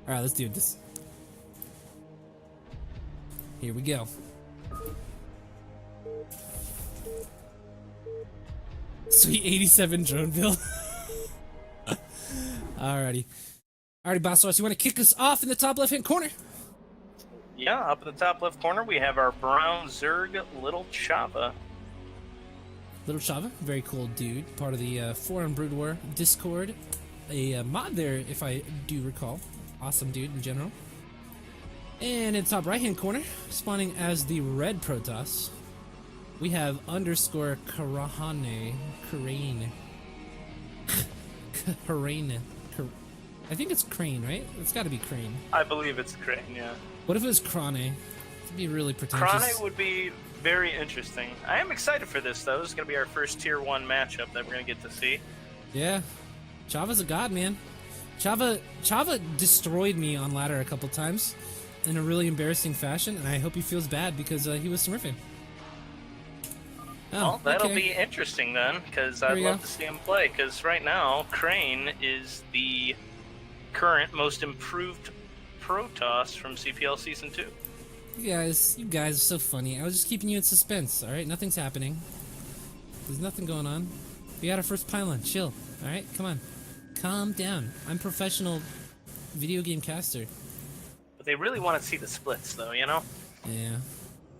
Alright, let's do this. Here we go. Sweet 87 drone build. Alrighty. Alrighty, BossRoss, you want to kick us off in the top left-hand corner? Yeah, up in the top left corner, we have our brown Zerg littlechava. Littlechava, very cool dude. Part of the Forum Brood War Discord. A mod there, if I do recall. Awesome dude in general. And in the top right-hand corner, spawning as the red Protoss, we have underscore Khrane. I think it's Khrane, right? It's got to be Khrane. I believe it's Khrane, yeah. What if it was Khrane? It'd be really pretentious. Khrane would be very interesting. I am excited for this, though. This is going to be our first Tier 1 matchup that we're going to get to see. Yeah. Chava's a god, man. Chava destroyed me on ladder a couple times in a really embarrassing fashion, and I hope he feels bad because he was smurfing. Oh, well, that'll okay. be interesting then, because I'd love to see him play. Because right now, Khrane is the current most improved Protoss from CPL Season 2. You guys are so funny. I was just keeping you in suspense, alright? Nothing's happening. There's nothing going on. We got our first pylon. Chill, alright? Come on. Calm down. I'm professional video game caster. But they really want to see the splits, though, you know? Yeah.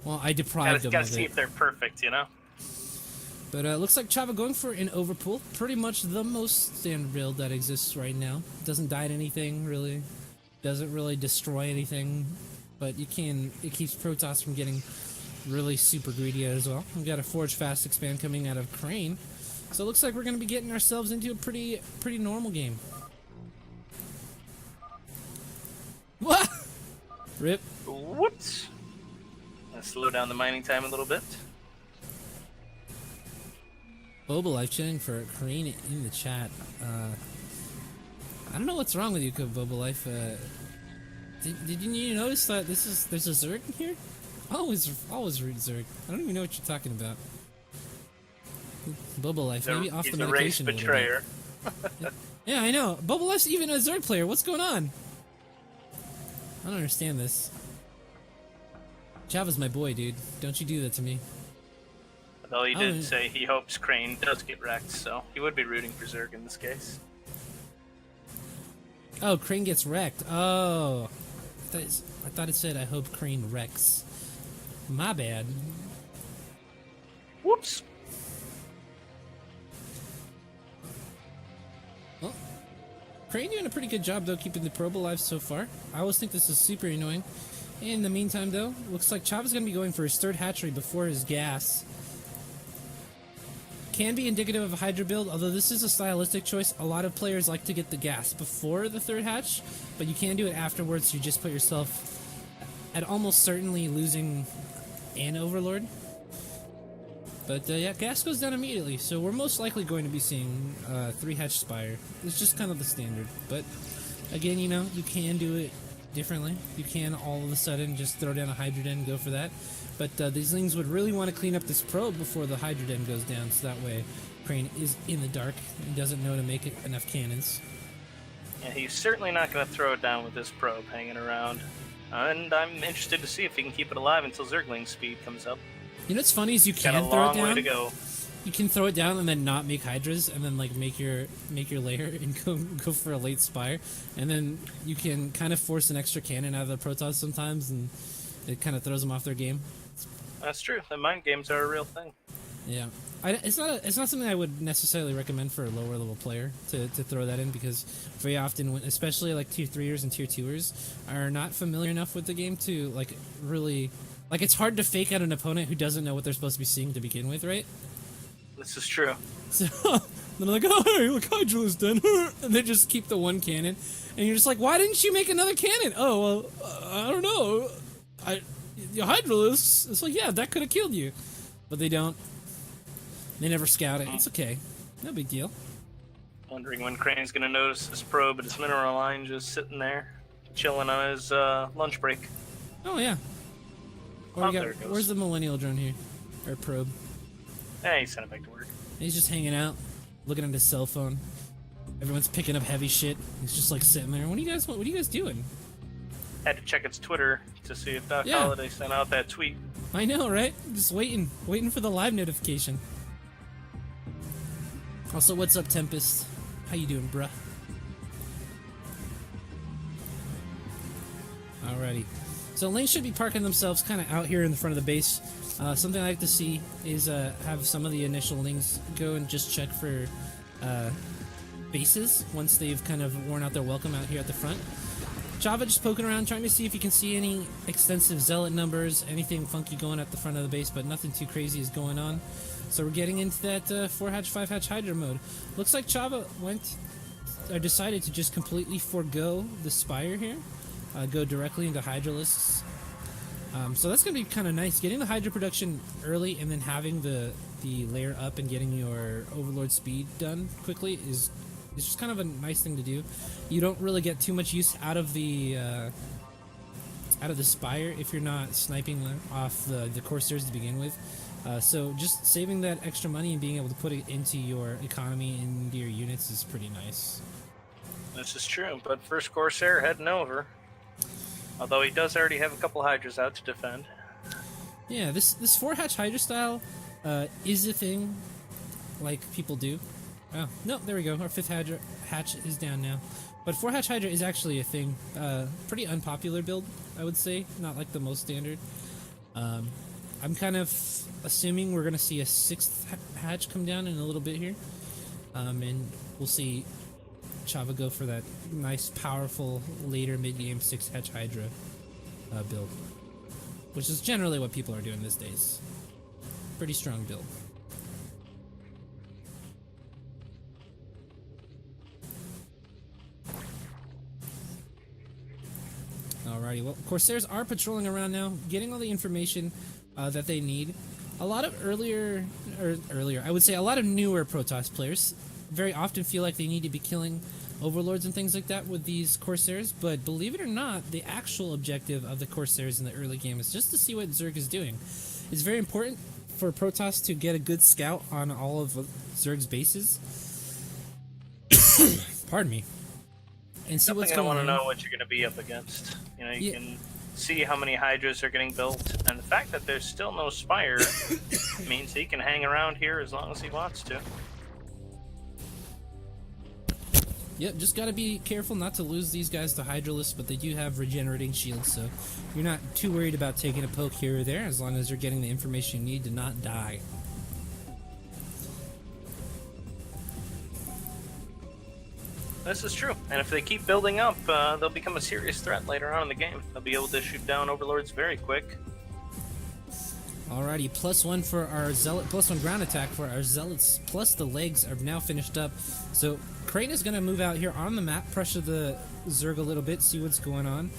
Well, I deprived them of it. Gotta see if they're perfect, you know? But looks like Chava going for an overpull. Pretty much the most standard build that exists right now. Doesn't die to anything, really. Doesn't really destroy anything. But it keeps Protoss from getting really super greedy as well. We've got a Forge Fast expand coming out of Khrane. So it looks like we're going to be getting ourselves into a pretty normal game. What? Rip. Whoops. Let's slow down the mining time a little bit. Boba Life chatting for Khrane in the chat. I don't know what's wrong with you, Boba Life. Did you notice that there's a Zerg in here? Always root Zerg. I don't even know what you're talking about. Boba Life, maybe off the medication. He's a race betrayer. Yeah, I know. Boba Life's even a Zerg player. What's going on? I don't understand this. Chava's my boy, dude. Don't you do that to me. Though he did say he hopes Khrane does get wrecked, so he would be rooting for Zerg in this case. Oh, Khrane gets wrecked. Oh. I thought it said I hope Khrane wrecks. My bad. Whoops. Well, Khrane doing a pretty good job, though, keeping the probe alive so far. I always think this is super annoying. In the meantime, though, looks like Chava's going to be going for his third hatchery before his gas. Can be indicative of a Hydra build, although this is a stylistic choice. A lot of players like to get the gas before the third hatch, but you can do it afterwards. You just put yourself at almost certainly losing an Overlord. But yeah, gas goes down immediately, so we're most likely going to be seeing 3-hatch Spire. It's just kind of the standard. But again, you know, you can do it differently. You can all of a sudden just throw down a Hydra Den and go for that. But these things would really want to clean up this probe before the Hydra Den goes down, so that way Khrane is in the dark and doesn't know to make enough cannons. Yeah, he's certainly not going to throw it down with this probe hanging around. And I'm interested to see if he can keep it alive until Zergling's speed comes up. You know what's funny is you can throw it down. Got a long way to go. You can throw it down and then not make Hydras, and then like make your lair and go for a late Spire, and then you can kind of force an extra cannon out of the Protoss sometimes, and it kind of throws them off their game. That's true. The mind games are a real thing. Yeah, it's not something I would necessarily recommend for a lower level player to throw that in, because very often, especially like tier 3ers and tier 2ers, are not familiar enough with the game to like really like it's hard to fake out an opponent who doesn't know what they're supposed to be seeing to begin with, right? This is true. So they're like, oh, hey, look, Hydra is done, and they just keep the one cannon, and you're just like, why didn't you make another cannon? Oh, well, I don't know. The Hydralisk, it's like, yeah, that could have killed you. But they don't. They never scout it. It's okay. No big deal. Wondering when Khrane's going to notice this probe at his mineral line just sitting there, chilling on his lunch break. Oh, yeah. Oh, there it goes. Where's the Millennial drone here? Or probe? Hey, he sent it back to work. He's just hanging out, looking at his cell phone. Everyone's picking up heavy shit. He's just like sitting there. What are you guys doing? Had to check its Twitter to see if Doc Yeah. Holliday sent out that tweet. I know, right? Just waiting for the live notification. Also, what's up, Tempest? How you doing, bruh? Alrighty. So lanes should be parking themselves kind of out here in the front of the base. Something I like to see is have some of the initial lanes go and just check for bases once they've kind of worn out their welcome out here at the front. Java just poking around, trying to see if you can see any extensive zealot numbers, anything funky going at the front of the base, but nothing too crazy is going on. So we're getting into that 4-hatch, 5-hatch Hydra mode. Looks like Java decided to just completely forego the Spire here, go directly into Hydralisks. So that's going to be kind of nice. Getting the Hydra production early and then having the layer up and getting your Overlord speed done quickly is just kind of a nice thing to do. You don't really get too much use out of the Spire if you're not sniping off the Corsairs to begin with. So just saving that extra money and being able to put it into your economy and into your units is pretty nice. This is true, but first Corsair heading over. Although he does already have a couple Hydras out to defend. Yeah, this 4-hatch Hydra style is a thing like people do. Oh, no, there we go. Our 5th hatch is down now. But 4-hatch Hydra is actually a thing. Pretty unpopular build, I would say. Not like the most standard. I'm kind of assuming we're going to see a 6th hatch come down in a little bit here. And we'll see Chava go for that nice, powerful, later mid-game 6-hatch Hydra build. Which is generally what people are doing these days. Pretty strong build. Alrighty, well, Corsairs are patrolling around now, getting all the information that they need. A lot of I would say a lot of newer Protoss players very often feel like they need to be killing Overlords and things like that with these Corsairs, but believe it or not, the actual objective of the Corsairs in the early game is just to see what Zerg is doing. It's very important for Protoss to get a good scout on all of Zerg's bases. Pardon me. And see what's going on. I want to know what you're going to be up against. You know, you can see how many Hydras are getting built, and the fact that there's still no Spire means he can hang around here as long as he wants to. Yep, just gotta be careful not to lose these guys to Hydralisks, but they do have regenerating shields, so you're not too worried about taking a poke here or there, as long as you're getting the information you need to not die. This is true, and if they keep building up, they'll become a serious threat later on in the game. They'll be able to shoot down Overlords very quick. Alrighty, +1 for our Zealot, +1 ground attack for our Zealots, plus the legs are now finished up. So Khrane is going to move out here on the map, pressure the Zerg a little bit, see what's going on.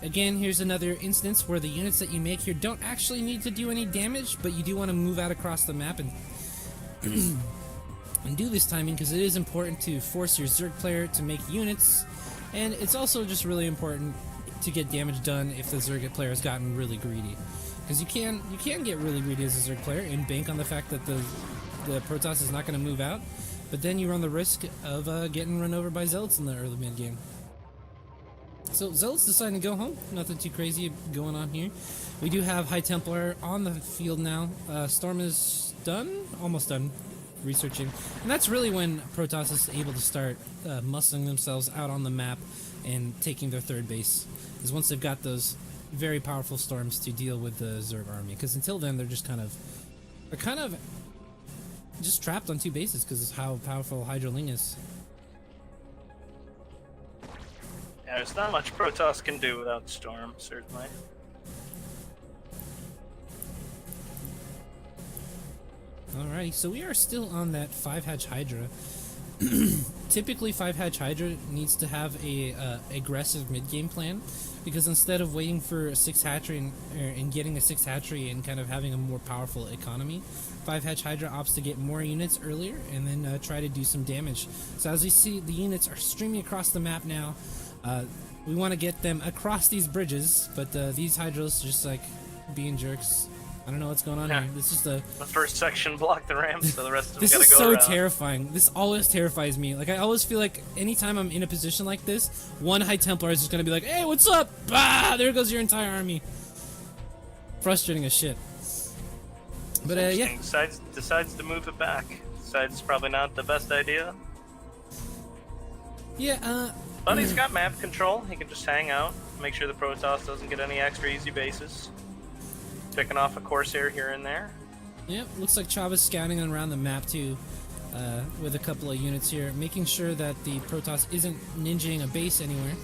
Again, here's another instance where the units that you make here don't actually need to do any damage, but you do want to move out across the map and and do this timing, because it is important to force your Zerg player to make units, and it's also just really important to get damage done if the Zerg player has gotten really greedy. Because you can get really greedy as a Zerg player and bank on the fact that the Protoss is not going to move out, but then you run the risk of getting run over by Zealots in the early mid game. So Zealots deciding to go home. Nothing too crazy going on here. We do have High Templar on the field now. Storm is done, almost done researching, and that's really when Protoss is able to start muscling themselves out on the map and taking their third base. Is once they've got those very powerful storms to deal with the Zerg army, because until then they're kind of just trapped on two bases because of how powerful Hydra Ling is. Yeah, there's not much Protoss can do without Storm, certainly. Alrighty, so we are still on that 5-hatch Hydra. Typically 5-hatch Hydra needs to have a aggressive mid-game plan, because instead of waiting for a 6-hatchery and getting a 6-hatchery and kind of having a more powerful economy, 5-hatch Hydra opts to get more units earlier and then try to do some damage. So as we see, the units are streaming across the map now. We want to get them across these bridges, but these Hydras just like being jerks. I don't know what's going on here. This is the first section blocked the ramps, so the rest of them this gotta is go so around. terrifying. This always terrifies me. Like, I always feel like anytime I'm in a position like this, one High Templar is just gonna be like, "Hey, what's up?" Bah! There goes your entire army. Frustrating as shit. But yeah. Decides to move it back. Decides it's probably not the best idea. Yeah. But he's got map control. He can just hang out, make sure the Protoss doesn't get any extra easy bases. Picking off a Corsair here and there. Yep, looks like Chava's scouting around the map too, with a couple of units here, making sure that the Protoss isn't ninjaing a base anywhere,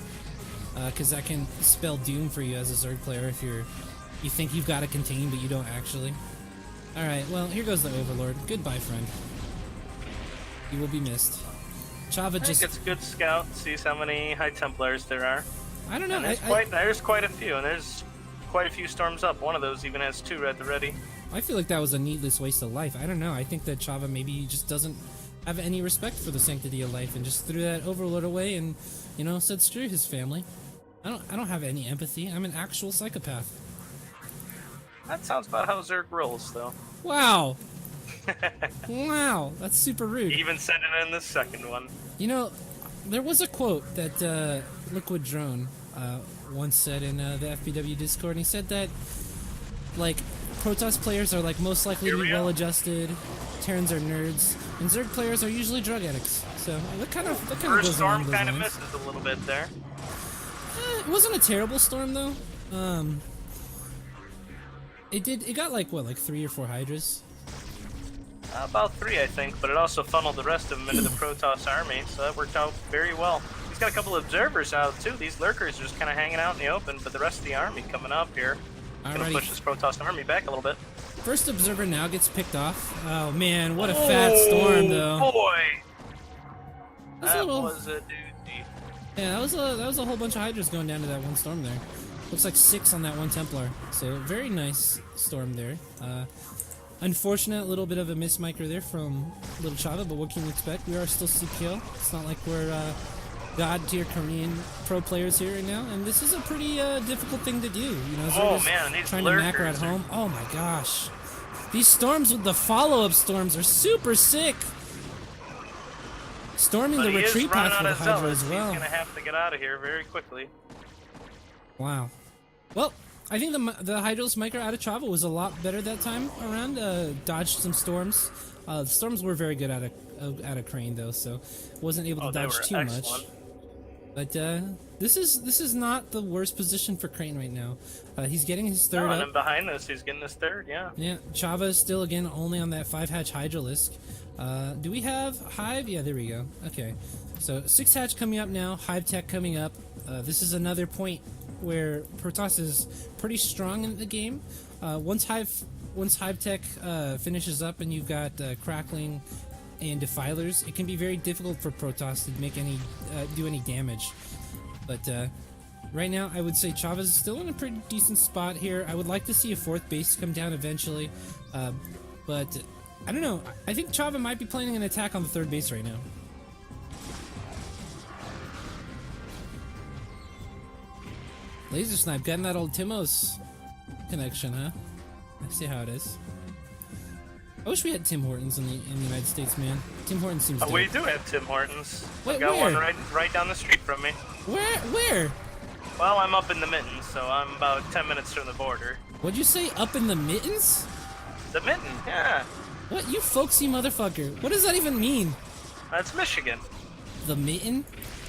because that can spell doom for you as a Zerg player if you think you've got it contained but you don't actually. All right, well here goes the Overlord. Goodbye, friend. You will be missed. Chava just gets a good scout. Sees how many High Templars there are. I don't know. There's quite a few, and there's quite a few storms up. One of those even has 2 at the ready. I feel like that was a needless waste of life. I don't know. I think that Chava maybe just doesn't have any respect for the sanctity of life and just threw that Overlord away and, said screw his family. I don't have any empathy. I'm an actual psychopath. That sounds about how Zerg rolls, though. Wow. Wow, that's super rude. He even said it in the second one. There was a quote that Liquid Drone once said in the FBW Discord, and he said that, like, Protoss players are like most likely to be well-adjusted, Terrans are nerds, and Zerg players are usually drug addicts. So that kind of First goes along storm those kind of lines. misses a little bit there. It wasn't a terrible storm though. It got like 3 or 4 Hydras. About 3, I think, but it also funneled the rest of them into the Protoss army, so that worked out very well. He's got a couple of observers out too. These lurkers are just kind of hanging out in the open, but the rest of the army coming up here. Gonna push this Protoss army back a little bit. First observer now gets picked off. Oh man, what a fat storm though. Boy! That was a doozy. Yeah, that was a whole bunch of Hydras going down to that one storm there. Looks like 6 on that one Templar. So very nice storm there. Unfortunate little bit of a miss micro there from Little Chava, but what can you expect? We are still CPL. It's not like we're god tier Korean pro players here right now, and this is a pretty difficult thing to do. These trying to macro at home. Oh my gosh, these storms with the follow-up storms are super sick. Storming the retreat path for the Hydra as well. He's gonna have to get out of here very quickly. Wow. Well, I think the Hydra's micro out of Chava was a lot better that time around. Dodged some storms. The storms were very good out of Khrane though, so wasn't able to dodge too much. But this is not the worst position for Khrane right now. He's getting his third up. And behind this, he's getting his third. Yeah. Yeah. Chava is still again only on that 5-hatch Hydralisk. Do we have Hive? Yeah, there we go. Okay. So 6-hatch coming up now. Hive Tech coming up. This is another point where Protoss is pretty strong in the game. Once Hive Tech finishes up and you've got Crackling and Defilers, it can be very difficult for Protoss to make do any damage. But right now, I would say Chava's still in a pretty decent spot here. I would like to see a 4th base come down eventually, but I don't know. I think Chava might be planning an attack on the 3rd base right now. Laser Snipe, getting that old Timos connection, huh? I see how it is. I wish we had Tim Hortons in the United States, man. Tim Hortons seems dope. We do have Tim Hortons. Wait, I got where? one right down the street from me. Where? Well, I'm up in the Mittens, so I'm about 10 minutes from the border. What'd you say? Up in the Mittens? The Mitten, yeah. What, you folksy motherfucker? What does that even mean? That's Michigan. The Mitten?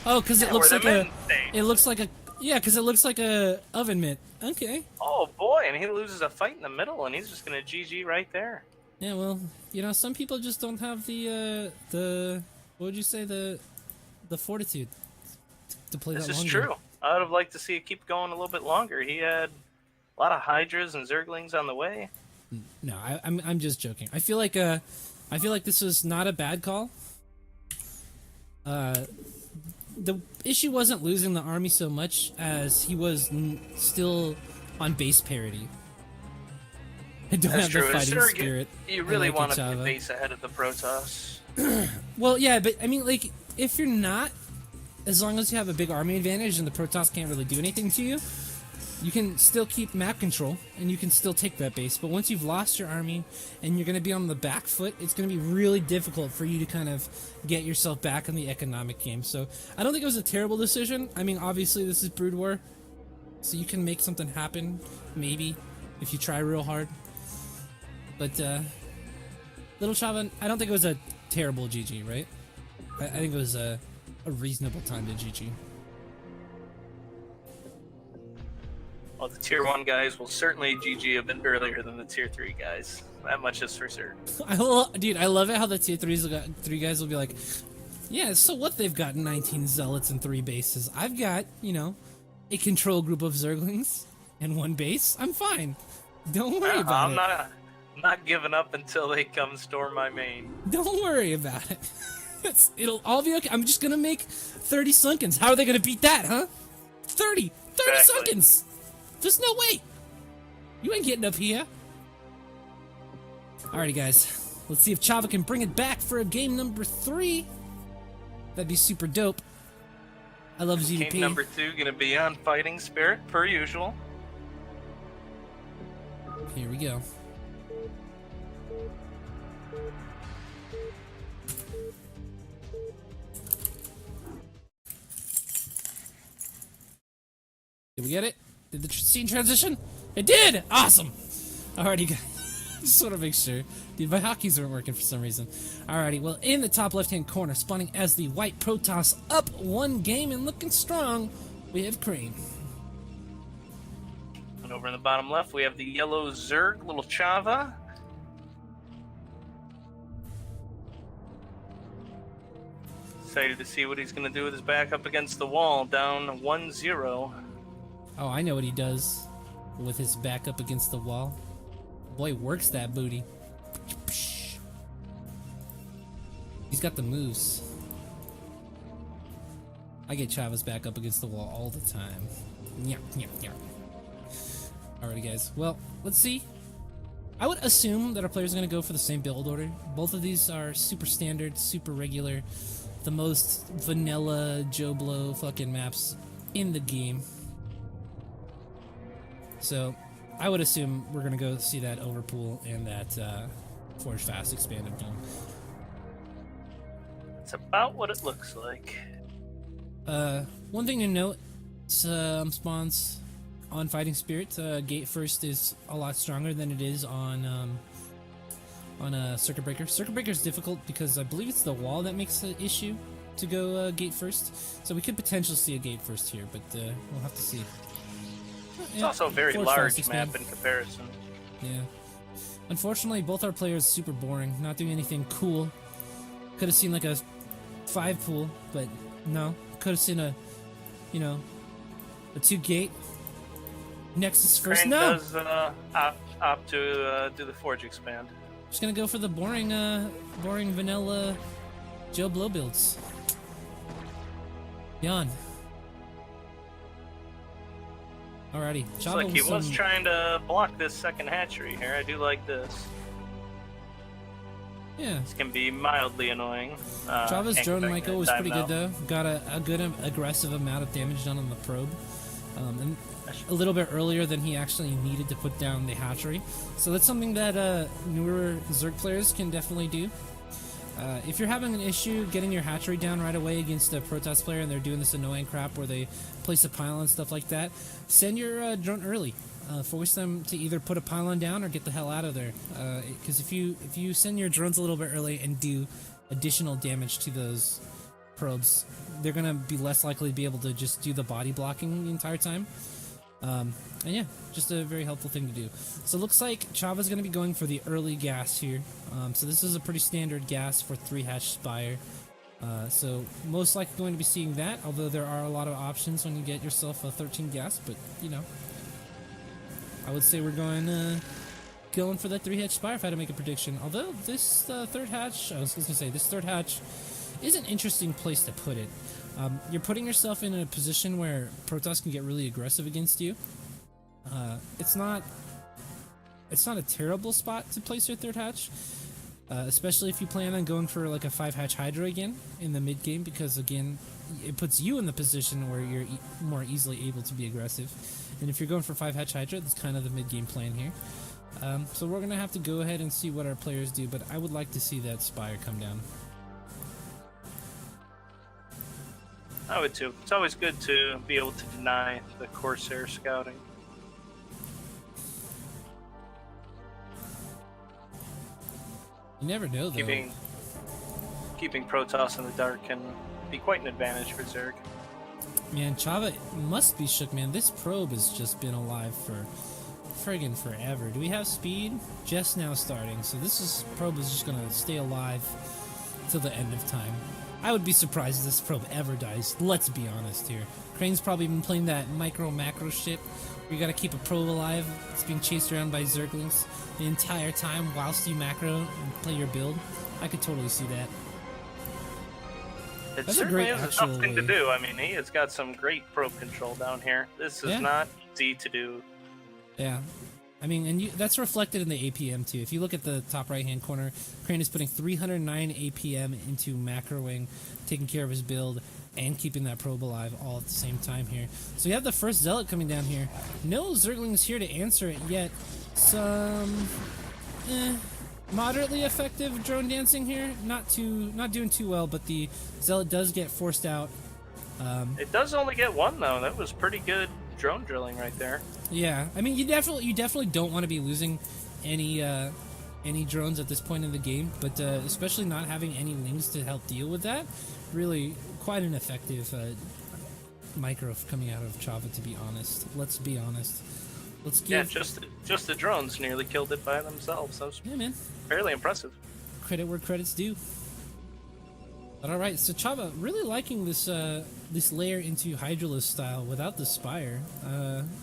Oh, because it looks like a. It looks like a. Yeah, because it looks like a oven mitt. Okay. Oh boy, and he loses a fight in the middle, and he's just gonna GG right there. Yeah, well, some people just don't have the what would you say, the fortitude to play that longer. This is true. I would have liked to see it keep going a little bit longer. He had a lot of Hydras and Zerglings on the way. No, I'm just joking. I feel like this was not a bad call. The issue wasn't losing the army so much as he was still on base parity. I don't have the fighting spirit. You really want to be base ahead of the Protoss. Well, yeah, but I mean, like, if you're not, as long as you have a big army advantage and the Protoss can't really do anything to you, you can still keep map control and you can still take that base, but once you've lost your army and you're going to be on the back foot, it's going to be really difficult for you to kind of get yourself back in the economic game. So I don't think it was a terrible decision. I mean, obviously this is Brood War, so you can make something happen, maybe, if you try real hard. But littlechava, I don't think it was a terrible GG, right? I think it was a reasonable time to GG. Well, the tier 1 guys will certainly GG a bit earlier than the tier 3 guys. That much is for certain. Dude, I love it how the tier 3 guys will be like, yeah, so what, they've got 19 zealots and 3 bases. I've got, you know, a control group of Zerglings and 1 base. I'm fine. Don't worry about it. I'm not giving up until they come storm my main. Don't worry about it. It'll all be okay. I'm just gonna make 30 Sunkens. How are they gonna beat that, huh? 30 Exactly. Sunkens! There's no way! You ain't getting up here. Alrighty, guys. Let's see if Chava can bring it back for a game number 3. That'd be super dope. I love GDP. Game number 2 gonna be on Fighting Spirit, per usual. Here we go. Did we get it? Did the scene transition? It did! Awesome! Alrighty, guys. Just want to make sure. Dude, my hotkeys weren't working for some reason. Alrighty, well, in the top left-hand corner, spawning as the white Protoss, up 1 game and looking strong, we have Khrane. And over in the bottom left, we have the yellow Zerg, littlechava. Excited to see what he's going to do with his back up against the wall, down 1-0. Oh, I know what he does with his back up against the wall. Boy, works that booty. He's got the moves. I get Chava's back up against the wall all the time. Yeah. Alrighty, guys. Well, let's see. I would assume that our players are going to go for the same build order. Both of these are super standard, super regular. The most vanilla Joe Blow fucking maps in the game. So, I would assume we're gonna go see that Overpool and that Forge Fast expanded game. It's about what it looks like. One thing to note, spawns on Fighting Spirit, Gate First is a lot stronger than it is on Circuit Breaker. Circuit Breaker is difficult because I believe it's the wall that makes the issue to go Gate First. So we could potentially see a Gate First here, but we'll have to see. It's also a very large map in comparison. Yeah. Unfortunately, both our players super boring, not doing anything cool. Could have seen like a 5 pool, but no. Could have seen a 2 gate. Nexus first. Khrane No. does opt to do the Forge expand. Just gonna go for the boring vanilla Joe Blow builds. Yawn. Alrighty. Looks like he was trying to block this second hatchery here. I do like this. Yeah. This can be mildly annoying. Chava's drone Michael was pretty good though. Got a good aggressive amount of damage done on the probe. And a little bit earlier than he actually needed to put down the hatchery. So that's something that newer Zerg players can definitely do. If you're having an issue getting your hatchery down right away against a Protoss player and they're doing this annoying crap where they place a pylon and stuff like that, send your drone early. Force them to either put a pylon down or get the hell out of there. Because if you send your drones a little bit early and do additional damage to those probes, they're gonna be less likely to be able to just do the body blocking the entire time. And yeah, just a very helpful thing to do. So it looks like Chava's going to be going for the early gas here. So this is a pretty standard gas for 3-hatch Spire. So most likely going to be seeing that, although there are a lot of options when you get yourself a 13 gas, but you know. I would say we're going for that 3-hatch Spire if I had to make a prediction. Although this third hatch, I was going to say, this third hatch is an interesting place to put it. You're putting yourself in a position where Protoss can get really aggressive against you. It's not a terrible spot to place your third hatch. especially if you plan on going for like a 5-hatch Hydra again in the mid game, because again, it puts you in the position where you're more easily able to be aggressive. And if you're going for 5-hatch Hydra, that's kind of the mid game plan here. So we're gonna have to go ahead and see what our players do, but I would like to see that Spire come down. I would too. It's always good to be able to deny the Corsair scouting. You never know, though. Keeping Protoss in the dark can be quite an advantage for Zerg. Man, Chava must be shook, man. This probe has just been alive for friggin' forever. Do we have speed? Just now starting, so probe is just gonna stay alive till the end of time. I would be surprised if this probe ever dies. Let's be honest here. Khrane's probably been playing that micro-macro shit where you gotta keep a probe alive. It's being chased around by Zerglings the entire time whilst you macro and play your build. I could totally see that. It That's certainly a great is a actual tough thing to do. I mean, he has got some great probe control down here. This is not easy to do. Yeah. I mean, and that's reflected in the APM too. If you look at the top right-hand corner, Khrane is putting 309 APM into macroing, taking care of his build, and keeping that probe alive all at the same time here. So you have the first Zealot coming down here. No Zerglings here to answer it yet. Some moderately effective drone dancing here. Not doing too well, but the Zealot does get forced out. It does only get one though. That was pretty good drone drilling right there. Yeah, I mean, you definitely don't want to be losing any drones at this point in the game, but especially not having any wings to help deal with that. Really, quite an effective micro coming out of Chava, to be honest. Let's be honest. Let's give... Yeah, just the drones nearly killed it by themselves. That was fairly impressive. Credit where credit's due. But all right, so Chava really liking this this layer into Hydralisk style without the Spire.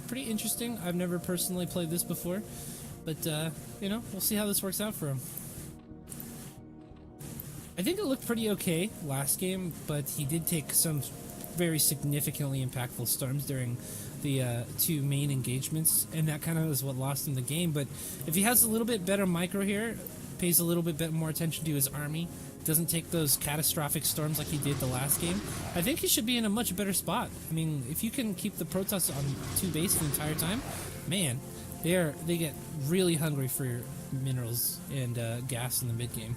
Pretty interesting. I've never personally played this before, but you know, we'll see how this works out for him. I think it looked pretty okay last game, but he did take some very significantly impactful storms during the two main engagements, and that kind of is what lost him the game. But if he has a little bit better micro here, pays a little bit more attention to his army, doesn't take those catastrophic storms like he did the last game, I think he should be in a much better spot. I mean, if you can keep the Protoss on 2 base the entire time, man, they get really hungry for minerals and gas in the mid game.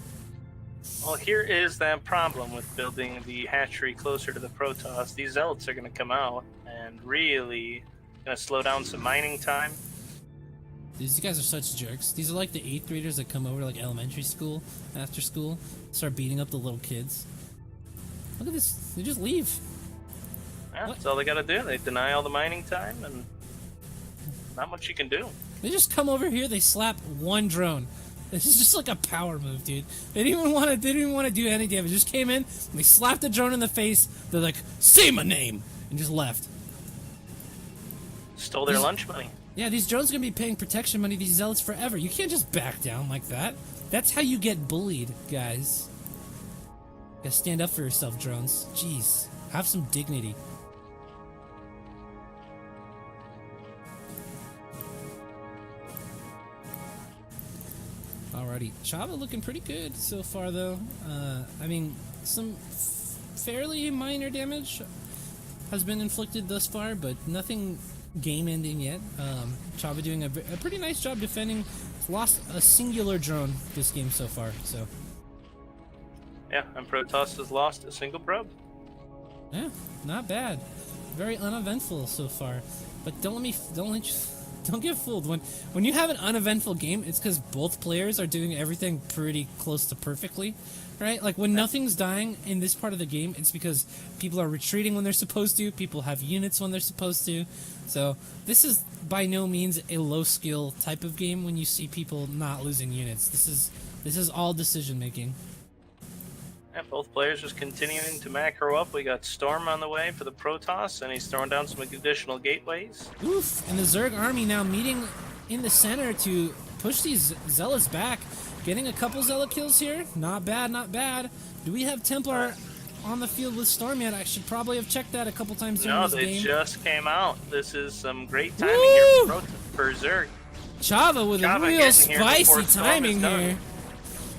Well, here is that problem with building the hatchery closer to the Protoss. These Zealots are going to come out and really going to slow down some mining time. These guys are such jerks. These are like the 8th graders that come over to like elementary school after school, start beating up the little kids. Look at this. They just leave. Yeah, that's all they got to do. They deny all the mining time, and not much you can do. They just come over here. They slap one drone. This is just like a power move, dude. They didn't even want to do any damage. They just came in, and they slapped the drone in the face. They're like, "Say my name," and just left. Stole their lunch money. Yeah, these drones are gonna be paying protection money to these Zealots forever. You can't just back down like that. That's how you get bullied, guys. You gotta stand up for yourself, drones. Jeez, have some dignity. Alrighty, Chava looking pretty good so far, though. I mean, some fairly minor damage has been inflicted thus far, but nothing game-ending yet. Chava doing a pretty nice job defending. Lost a singular drone this game so far, so. Yeah, and Protoss has lost a single probe. Yeah, not bad. Very uneventful so far. But don't get fooled. When you have an uneventful game, it's because both players are doing everything pretty close to perfectly, right? Like when nothing's dying in this part of the game, it's because people are retreating when they're supposed to. People have units when they're supposed to. So this is by no means a low skill type of game when you see people not losing units. This is all decision making. Yeah, both players just continuing to macro up. We got Storm on the way for the Protoss, and he's throwing down some additional gateways. Oof, and the Zerg army now meeting in the center to push these Zealots back. Getting a couple Zealot kills here. Not bad, not bad. Do we have Templar on the field with Storm yet? I should probably have checked that a couple times during this game. No, they just came out. This is some great timing here for Zerg. Chava with a real spicy timing here.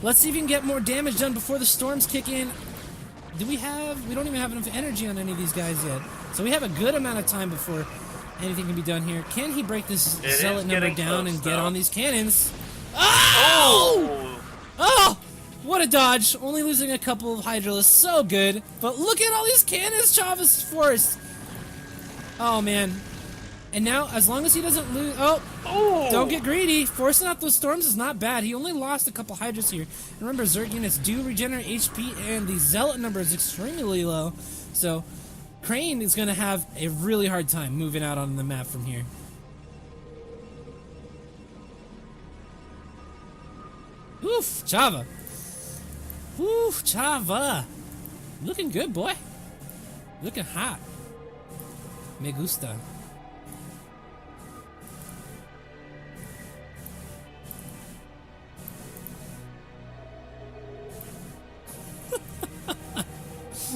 Let's see if we can get more damage done before the storms kick in. We don't even have enough energy on any of these guys yet. So we have a good amount of time before anything can be done here. Can he break this zealot number down and get on these cannons? Oh! Oh! What a dodge. Only losing a couple of Hydralisks. So good. But look at all these cannons Chava's forced. Oh, man. And now, as long as he doesn't lose... Oh! Don't get greedy. Forcing out those storms is not bad. He only lost a couple Hydras here. Remember, Zerg units do regenerate HP, and the Zealot number is extremely low. So, Khrane is going to have a really hard time moving out on the map from here. Oof, Chava. Oof, Chava. Looking good, boy. Looking hot. Me gusta.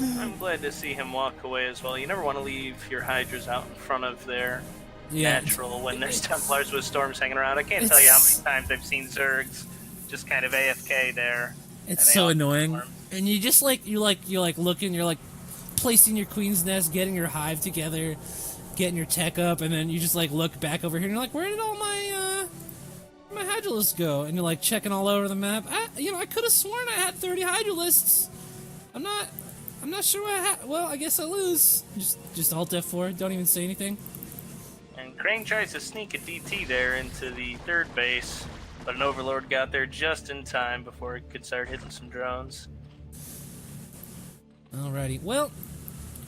I'm glad to see him walk away as well. You never want to leave your Hydras out in front of their natural when there's Templars with storms hanging around. I can't tell you how many times I've seen Zergs just kind of AFK there. It's so annoying. And you just you're looking, you're like placing your queen's nest, getting your hive together, getting your tech up, and then you just like look back over here and you're like, where did all my Hydralisks go? And you're like checking all over the map. I could have sworn I had 30 Hydralisks. I'm not sure what I had. Well, I guess I lose. Just Alt F4. Don't even say anything. And Khrane tries to sneak a DT there into the third base, but an Overlord got there just in time before it could start hitting some drones. Alrighty. Well,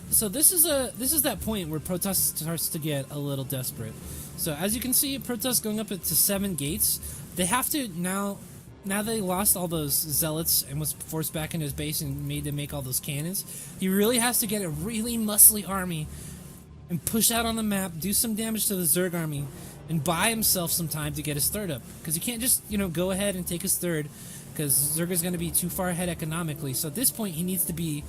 so this is that point where Protoss starts to get a little desperate. So as you can see, Protoss going up to 7 gates. They have to now they lost all those zealots and was forced back into his base and made to make all those cannons. He really has to get a really muscly army and push out on the map, do some damage to the Zerg army, and buy himself some time to get his third up. Because you can't just, go ahead and take his third, because Zerg is going to be too far ahead economically. So at this point, he needs to be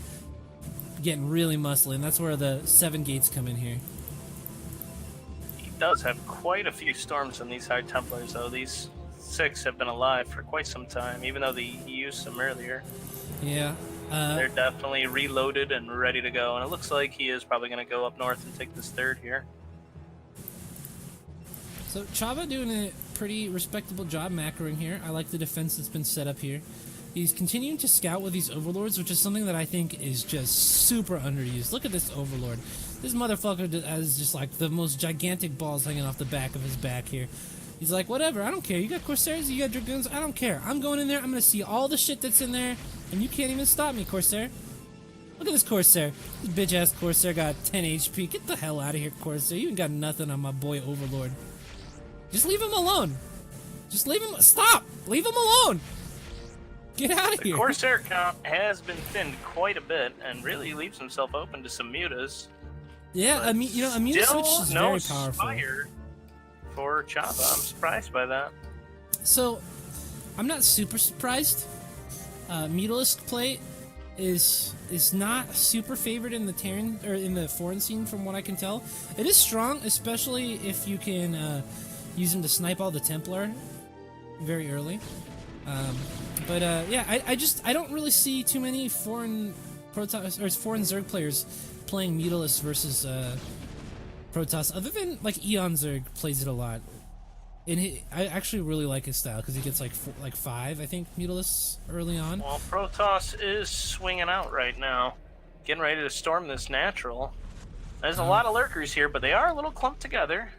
getting really muscly, and that's where the 7 gates come in here. He does have quite a few storms on these High Templars, though. These 6 have been alive for quite some time, even though he used them earlier. Yeah. They're definitely reloaded and ready to go, and it looks like he is probably going to go up north and take this third here. So Chava doing a pretty respectable job macroing here. I like the defense that's been set up here. He's continuing to scout with these Overlords, which is something that I think is just super underused. Look at this Overlord. This motherfucker has just like the most gigantic balls hanging off the back of his back here. He's like, whatever, I don't care. You got Corsairs, you got Dragoons, I don't care. I'm going in there, I'm going to see all the shit that's in there, and you can't even stop me, Corsair. Look at this Corsair. This bitch-ass Corsair got 10 HP. Get the hell out of here, Corsair. You ain't got nothing on my boy Overlord. Just leave him alone. Just leave him... Stop! Leave him alone! Get out of here. The Corsair count has been thinned quite a bit, and really leaves himself open to some mutas. Yeah, a muta switch is very powerful. Spire for Chava. I'm surprised by that. So, I'm not super surprised. Mutalisk play is not super favored in the Terran or in the foreign scene, from what I can tell. It is strong, especially if you can use him to snipe all the Templar very early. Yeah, I don't really see too many foreign Protoss or foreign Zerg players playing Mutalisk versus Protoss, other than like Eon Zerg plays it a lot. And I actually really like his style because he gets like 5, I think, Mutalisks early on. Well, Protoss is swinging out right now, getting ready to storm this natural. There's a lot of lurkers here, but they are a little clumped together.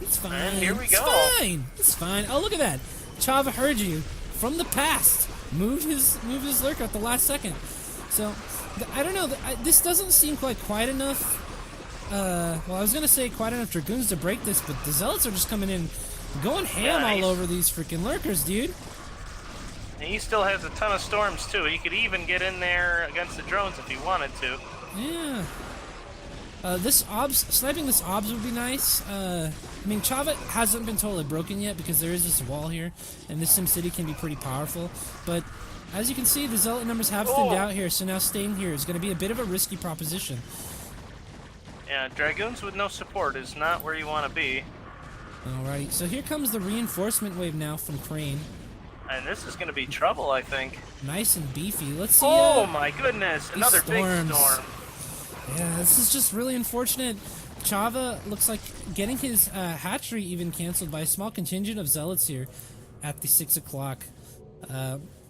It's fine. And here we go. It's fine. It's fine. Oh, look at that. Chava heard you from the past. Moved his lurker at the last second. So, I don't know. This doesn't seem quite quiet enough. Well, I was gonna say quite enough Dragoons to break this, but the Zealots are just coming in, going ham all over these freaking lurkers, dude. And he still has a ton of storms too. He could even get in there against the drones if he wanted to. Yeah. Sniping this obs would be nice. I mean, Chava hasn't been totally broken yet because there is this wall here, and this SimCity can be pretty powerful. But as you can see, the Zealot numbers have thinned out here, so now staying here is going to be a bit of a risky proposition. Yeah, Dragoons with no support is not where you want to be. Alrighty, so here comes the reinforcement wave now from Khrane. And this is going to be trouble, I think. Nice and beefy. Let's see. Oh my goodness, another big storms. storm. Yeah, this is just really unfortunate. Chava looks like getting his hatchery even canceled by a small contingent of zealots here at the 6 o'clock.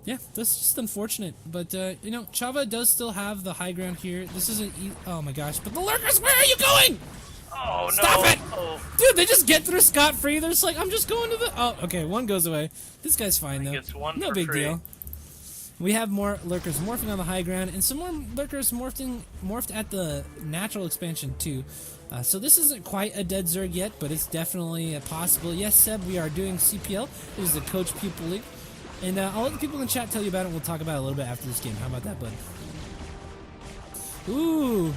Yeah, that's just unfortunate. But, you know, Chava does still have the high ground here. This isn't... oh my gosh, but the lurkers, where are you going? Oh, no. Stop it! Oh. Dude, they just get through scot-free. They're just like, I'm just going to the... oh, okay, one goes away. This guy's fine, though. Gets one no for big free. deal. We have more lurkers morphing on the high ground, and some more lurkers morphed at the natural expansion, too. So this isn't quite a dead Zerg yet, but it's definitely possible. Yes, Seb, we are doing CPL. This is the Coach Pupil League. And I'll let the people in the chat tell you about it, and we'll talk about it a little bit after this game. How about that, bud? Ooh.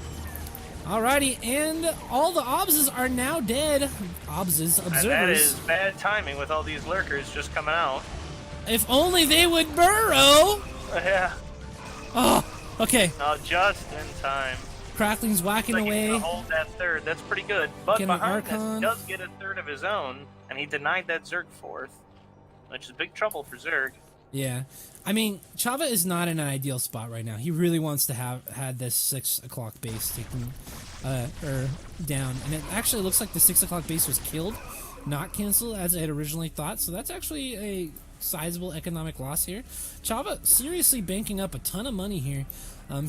Alrighty, and all the obses are now dead. Obses, observers. And that is bad timing with all these lurkers just coming out. If only they would burrow! Yeah. Oh, okay. Oh, just in time. Crackling's whacking Like he's away. gonna hold that third. That's pretty good. But Get an behind this, Archon. he does get a third of his own, and he denied that Zerg fourth, which is big trouble for Zerg. Yeah. I mean, Chava is not in an ideal spot right now. He really wants to have had this 6 o'clock base taken or down. And it actually looks like the 6 o'clock base was killed, not canceled as I had originally thought. So that's actually a sizable economic loss here. Chava seriously banking up a ton of money here.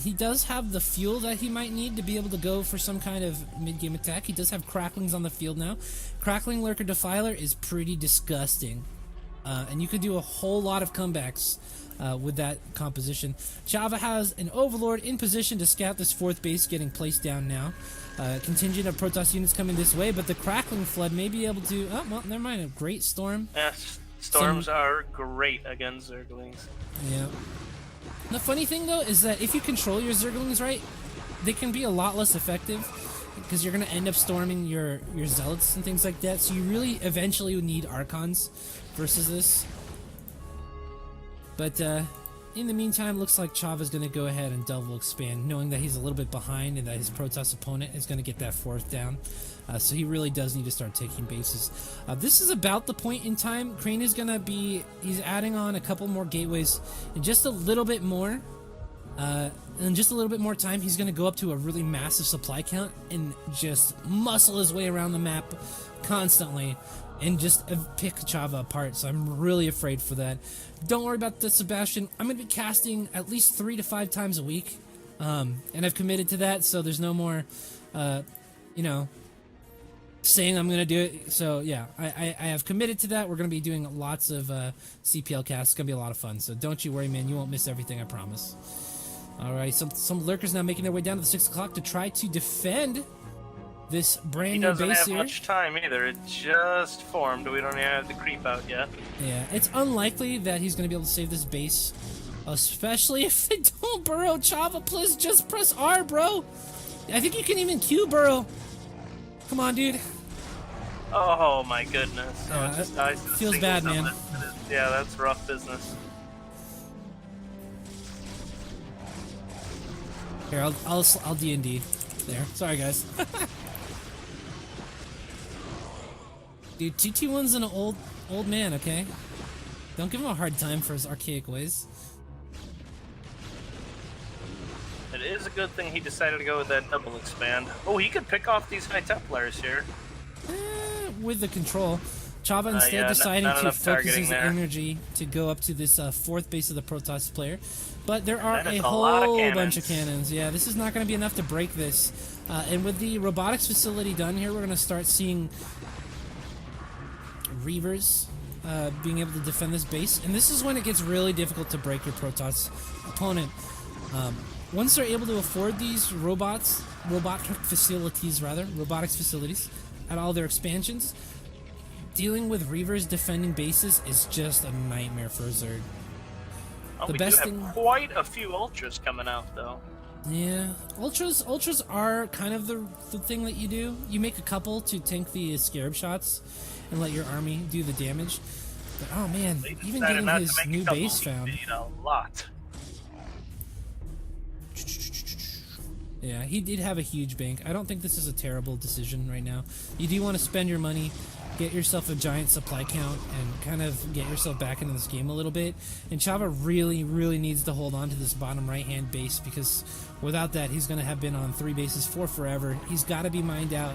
He does have the fuel that he might need to be able to go for some kind of mid-game attack. He does have Cracklings on the field now. Crackling Lurker Defiler is pretty disgusting. And you could do a whole lot of comebacks with that composition. Chava has an Overlord in position to scout this fourth base getting placed down now. Contingent of Protoss units coming this way, but the Crackling Flood may be able to... oh, well, never mind. A Great Storm. Yes, storms are great against Zerglings. Yeah. The funny thing, though, is that if you control your Zerglings right, they can be a lot less effective because you're going to end up storming your Zealots and things like that, so you really eventually would need Archons versus this. But in the meantime, looks like Chava's going to go ahead and double expand, knowing that he's a little bit behind and that his Protoss opponent is going to get that fourth down. So he really does need to start taking bases. This is about the point in time. Khrane is going to be... he's adding on a couple more gateways and just a little bit more. In just a little bit more time, he's going to go up to a really massive supply count and just muscle his way around the map constantly and just pick Chava apart. So I'm really afraid for that. Don't worry about this, Sebastian. I'm going to be casting at least 3 to 5 times a week. And I've committed to that, so there's no more, you know, saying I'm going to do it. So yeah, I have committed to that. We're going to be doing lots of CPL casts. It's going to be a lot of fun. So don't you worry, man. You won't miss everything, I promise. Alright, some lurkers now making their way down to the 6 o'clock to try to defend this brand new base here. He doesn't have much time either. It just formed. We don't even have the creep out yet. Yeah, it's unlikely that he's going to be able to save this base, especially if they don't burrow. Chava, please just press R, bro. I think you can even Q burrow. Come on, dude. Oh my goodness. Yeah, it just dies to the feels single bad, man. summit. Yeah, that's rough business. Here, I'll D&D. There. Sorry, guys. Dude, 2T1's an old man, okay? Don't give him a hard time for his archaic ways. It is a good thing he decided to go with that double expand. Oh, he could pick off these High Templars here. With the control. Chava instead yeah, deciding not to enough focus targeting his there. energy to go up to this fourth base of the Protoss player. But there are That a is a lot of whole cannons. bunch of cannons. Yeah, this is not going to be enough to break this. And with the robotics facility done here, we're going to start seeing Reavers being able to defend this base. And this is when it gets really difficult to break your Protoss opponent. Once they're able to afford these robotics facilities at all their expansions, dealing with Reavers defending bases is just a nightmare for a Zerg. Oh, The we best do have thing- quite a few Ultras coming out, though. Yeah, ultras are kind of the thing that you do. You make a couple to tank the scarab shots and let your army do the damage. But oh man, They even decided getting not his to make a new couple, base he found. did a lot. Yeah, he did have a huge bank. I don't think this is a terrible decision right now. You do want to spend your money, get yourself a giant supply count, and kind of get yourself back into this game a little bit. And Chava really, really needs to hold on to this bottom right-hand base, because without that, he's going to have been on 3 bases for forever. He's got to be mined out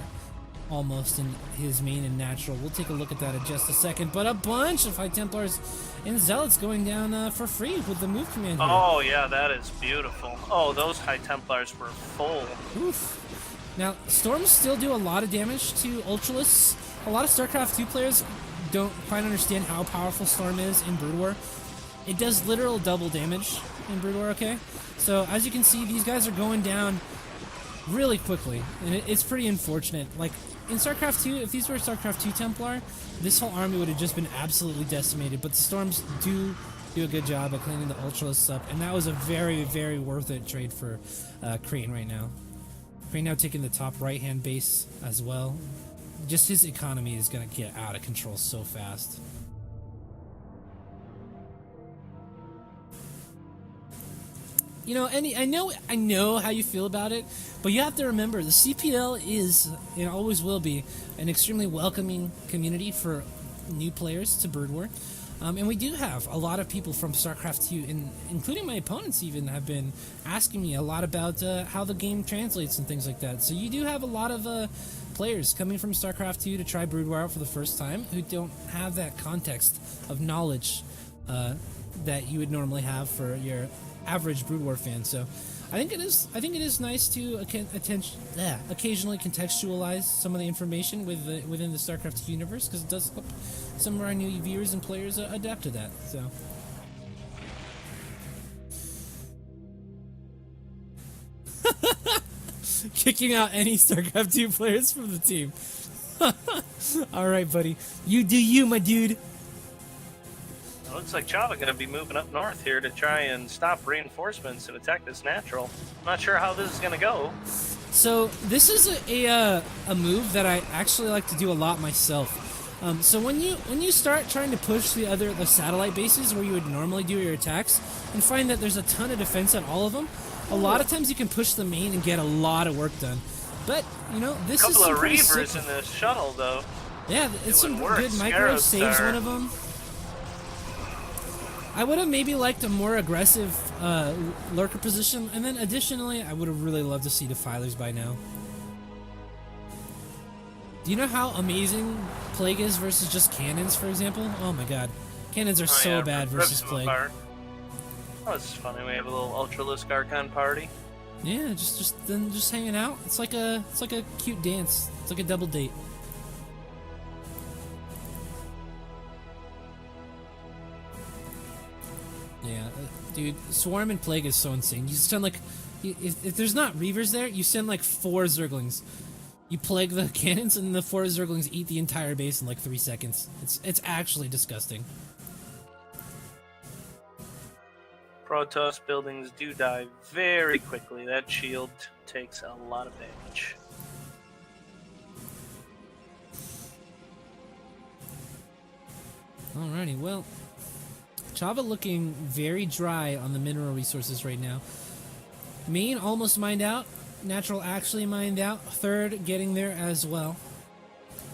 almost in his main and natural. We'll take a look at that in just a second. But a bunch of High Templars and Zealots going down for free with the move command here. Oh, yeah, that is beautiful. Oh, those High Templars were full. Oof. Now, Storms still do a lot of damage to Ultralists. A lot of StarCraft 2 players don't quite understand how powerful Storm is in Brood War. It does literal double damage in Brood War, okay? So, as you can see, these guys are going down really quickly, and it's pretty unfortunate. Like, in StarCraft 2, if these were StarCraft 2 Templar, this whole army would have just been absolutely decimated, but the Storms do a good job at cleaning the Ultralists up, and that was a very, very worth it trade for Khrane right now. Khrane now taking the top right-hand base as well. Just his economy is going to get out of control so fast. You know, and I know how you feel about it, but you have to remember the CPL is and always will be an extremely welcoming community for new players to Brood War. And we do have a lot of people from StarCraft 2, including my opponents even, have been asking me a lot about how the game translates and things like that. So you do have a lot of players coming from StarCraft 2 to try Brood War out for the first time who don't have that context of knowledge that you would normally have for your average Brood War fan. So I think it is nice to occasionally contextualize some of the information within the StarCraft universe, because it does help some of our new viewers and players adapt to that. So. Kicking out any StarCraft 2 players from the team. Alright, buddy. You do you, my dude. It looks like Chava going to be moving up north here to try and stop reinforcements and attack this natural. I'm not sure how this is going to go. So this is a move that I actually like to do a lot myself. So when you start trying to push the satellite bases where you would normally do your attacks, and find that there's a ton of defense on all of them, a lot of times you can push the main and get a lot of work done. But you know, this is a couple some of pretty Reavers sick in this shuttle, though. Yeah, it's some work. good micro Scarabs saves. are... One of them. I would have maybe liked a more aggressive lurker position, and then additionally, I would have really loved to see Defilers by now. Do you know how amazing Plague is versus just cannons, for example? Oh my god. Cannons are so bad versus Plague. Oh, this is funny. We have a little Ultralisk Archon party. Yeah, just hanging out. It's like a cute dance. It's like a double date. Yeah, dude, Swarm and Plague is so insane. You send like, if there's not Reavers there, you send like 4 Zerglings. You plague the cannons, and the 4 Zerglings eat the entire base in like 3 seconds. It's actually disgusting. Protoss buildings do die very quickly. That shield takes a lot of damage. Alrighty, well, Chava looking very dry on the mineral resources right now. Main almost mined out. Natural actually mined out. Third getting there as well.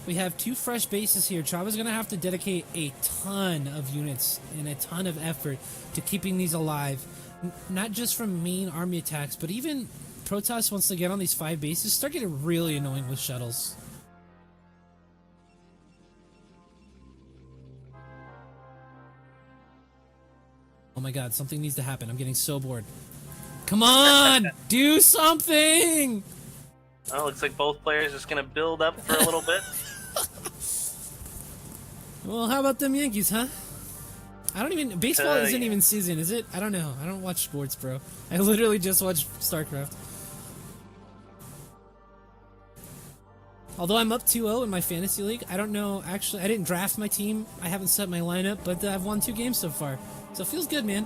We have 2 fresh bases here. Chava's going to have to dedicate a ton of units and a ton of effort to keeping these alive. Not just from main army attacks, but even Protoss, once they get on these 5 bases, start getting really annoying with shuttles. Oh my god, something needs to happen. I'm getting so bored. Come on! Do something! Oh, looks like both players just gonna build up for a little bit. Well, how about them Yankees, huh? I don't even... Baseball isn't even season, is it? I don't know. I don't watch sports, bro. I literally just watch StarCraft. Although I'm up 2-0 in my fantasy league, I don't know... Actually, I didn't draft my team. I haven't set my lineup, but I've won 2 games so far. So it feels good, man.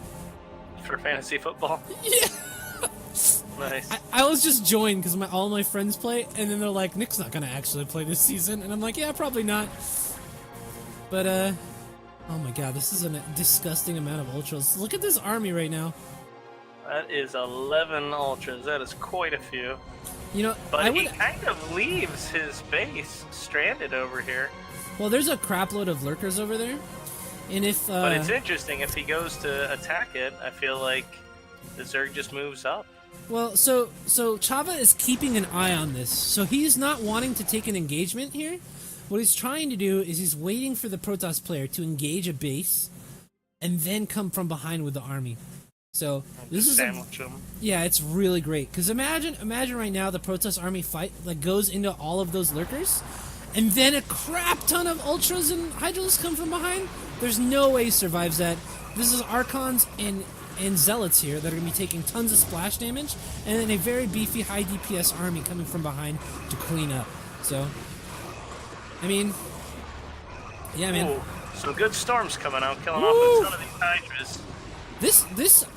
For fantasy football? Yeah! Nice. I was just joined because all my friends play, and then they're like, Nick's not going to actually play this season. And I'm like, yeah, probably not. But, oh my god, this is a disgusting amount of ultras. Look at this army right now. That is 11 ultras. That is quite a few. You know, But he kind of leaves his base stranded over here. Well, there's a crapload of lurkers over there, and if but it's interesting, if he goes to attack it, I feel like the Zerg just moves up. Well, so Chava is keeping an eye on this, so he's not wanting to take an engagement here. What he's trying to do is he's waiting for the Protoss player to engage a base, and then come from behind with the army. So this is yeah, it's really great. Because imagine right now the Protoss army fight goes into all of those lurkers, and then a crap ton of ultras and hydralisks come from behind. There's no way he survives that. This is Archons and Zealots here that are going to be taking tons of splash damage, and then a very beefy high DPS army coming from behind to clean up. So, I mean, yeah, man. Ooh, some good storms coming out, killing off a ton of these hydras. This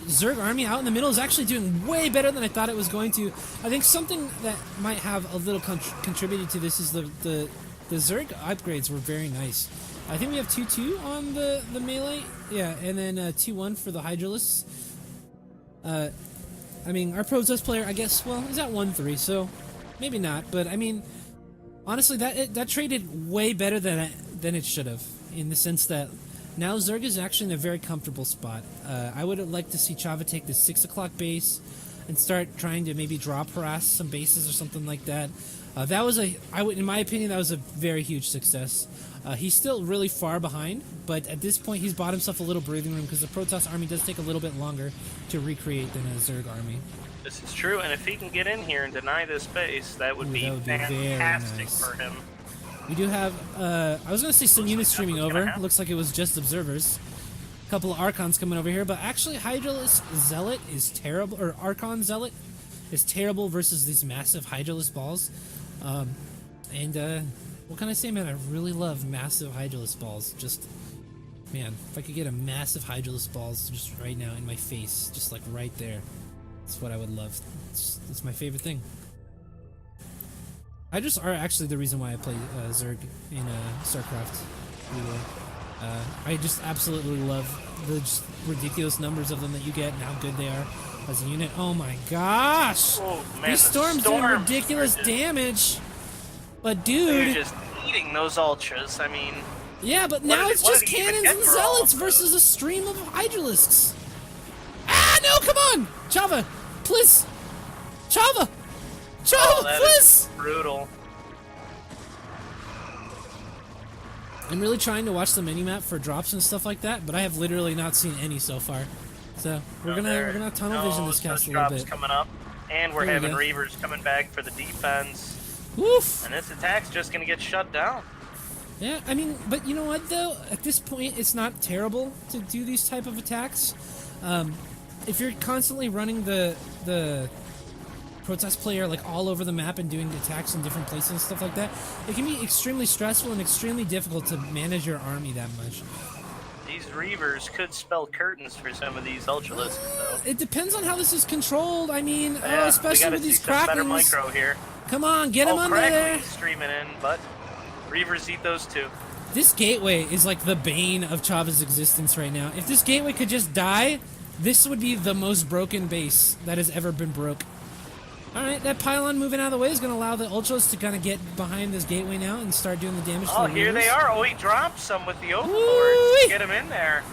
Zerg army out in the middle is actually doing way better than I thought it was going to. I think something that might have a little contributed to this is the Zerg upgrades were very nice. I think we have 2-2 on the melee, yeah, and then 2-1 for the hydralisks. I mean, our Protoss player, I guess, well, is at 1-3, so maybe not. But I mean, honestly, that traded way better than it should have, in the sense that now Zerg is actually in a very comfortable spot. I would like to see Chava take the 6 o'clock base and start trying to maybe drop harass some bases or something like that. That was in my opinion, that was a very huge success. He's still really far behind, but at this point he's bought himself a little breathing room because the Protoss army does take a little bit longer to recreate than a Zerg army. This is true, and if he can get in here and deny this base, that would be fantastic for him. We do have, I was going to say some units streaming over. Looks like it was just observers. A couple of Archons coming over here, but actually Hydralisk Zealot is terrible, or Archon Zealot is terrible versus these massive Hydralisk balls. What can I say, man? I really love massive Hydralisk balls. Just, man, if I could get a massive Hydralisk balls just right now in my face, just like right there, that's what I would love. It's my favorite thing. Hydras are actually the reason why I play Zerg in StarCraft. I just absolutely love the just ridiculous numbers of them that you get and how good they are as a unit. Oh my gosh! Oh, man, these storms do ridiculous damage. But dude, they're just eating those ultras. I mean, yeah, but now it's just cannons and zealots versus a stream of hydralisks. Ah, no! Come on, Chava, please, Chava, please. Brutal. I'm really trying to watch the minimap for drops and stuff like that, but I have literally not seen any so far. So we're gonna tunnel vision this cast a little bit. Coming up, and we're having Reavers coming back for the defense. Woof! And this attack's just gonna get shut down. Yeah, I mean, but you know what though? At this point, it's not terrible to do these type of attacks. If you're constantly running the Protoss player all over the map and doing attacks in different places and stuff like that, it can be extremely stressful and extremely difficult to manage your army that much. These Reavers could spell curtains for some of these Ultralisks, though. It depends on how this is controlled. I mean, yeah, especially with these Krakens. Better micro here. Come on, get him under there. Streaming in, but Reavers eat those too. This gateway is like the bane of Chava's existence right now. If this gateway could just die, this would be the most broken base that has ever been broke. Alright, that pylon moving out of the way is going to allow the Ultras to kind of get behind this gateway now and start doing the damage to the here Reavers. They are. Oh, he dropped some with the Overlords to get him in there.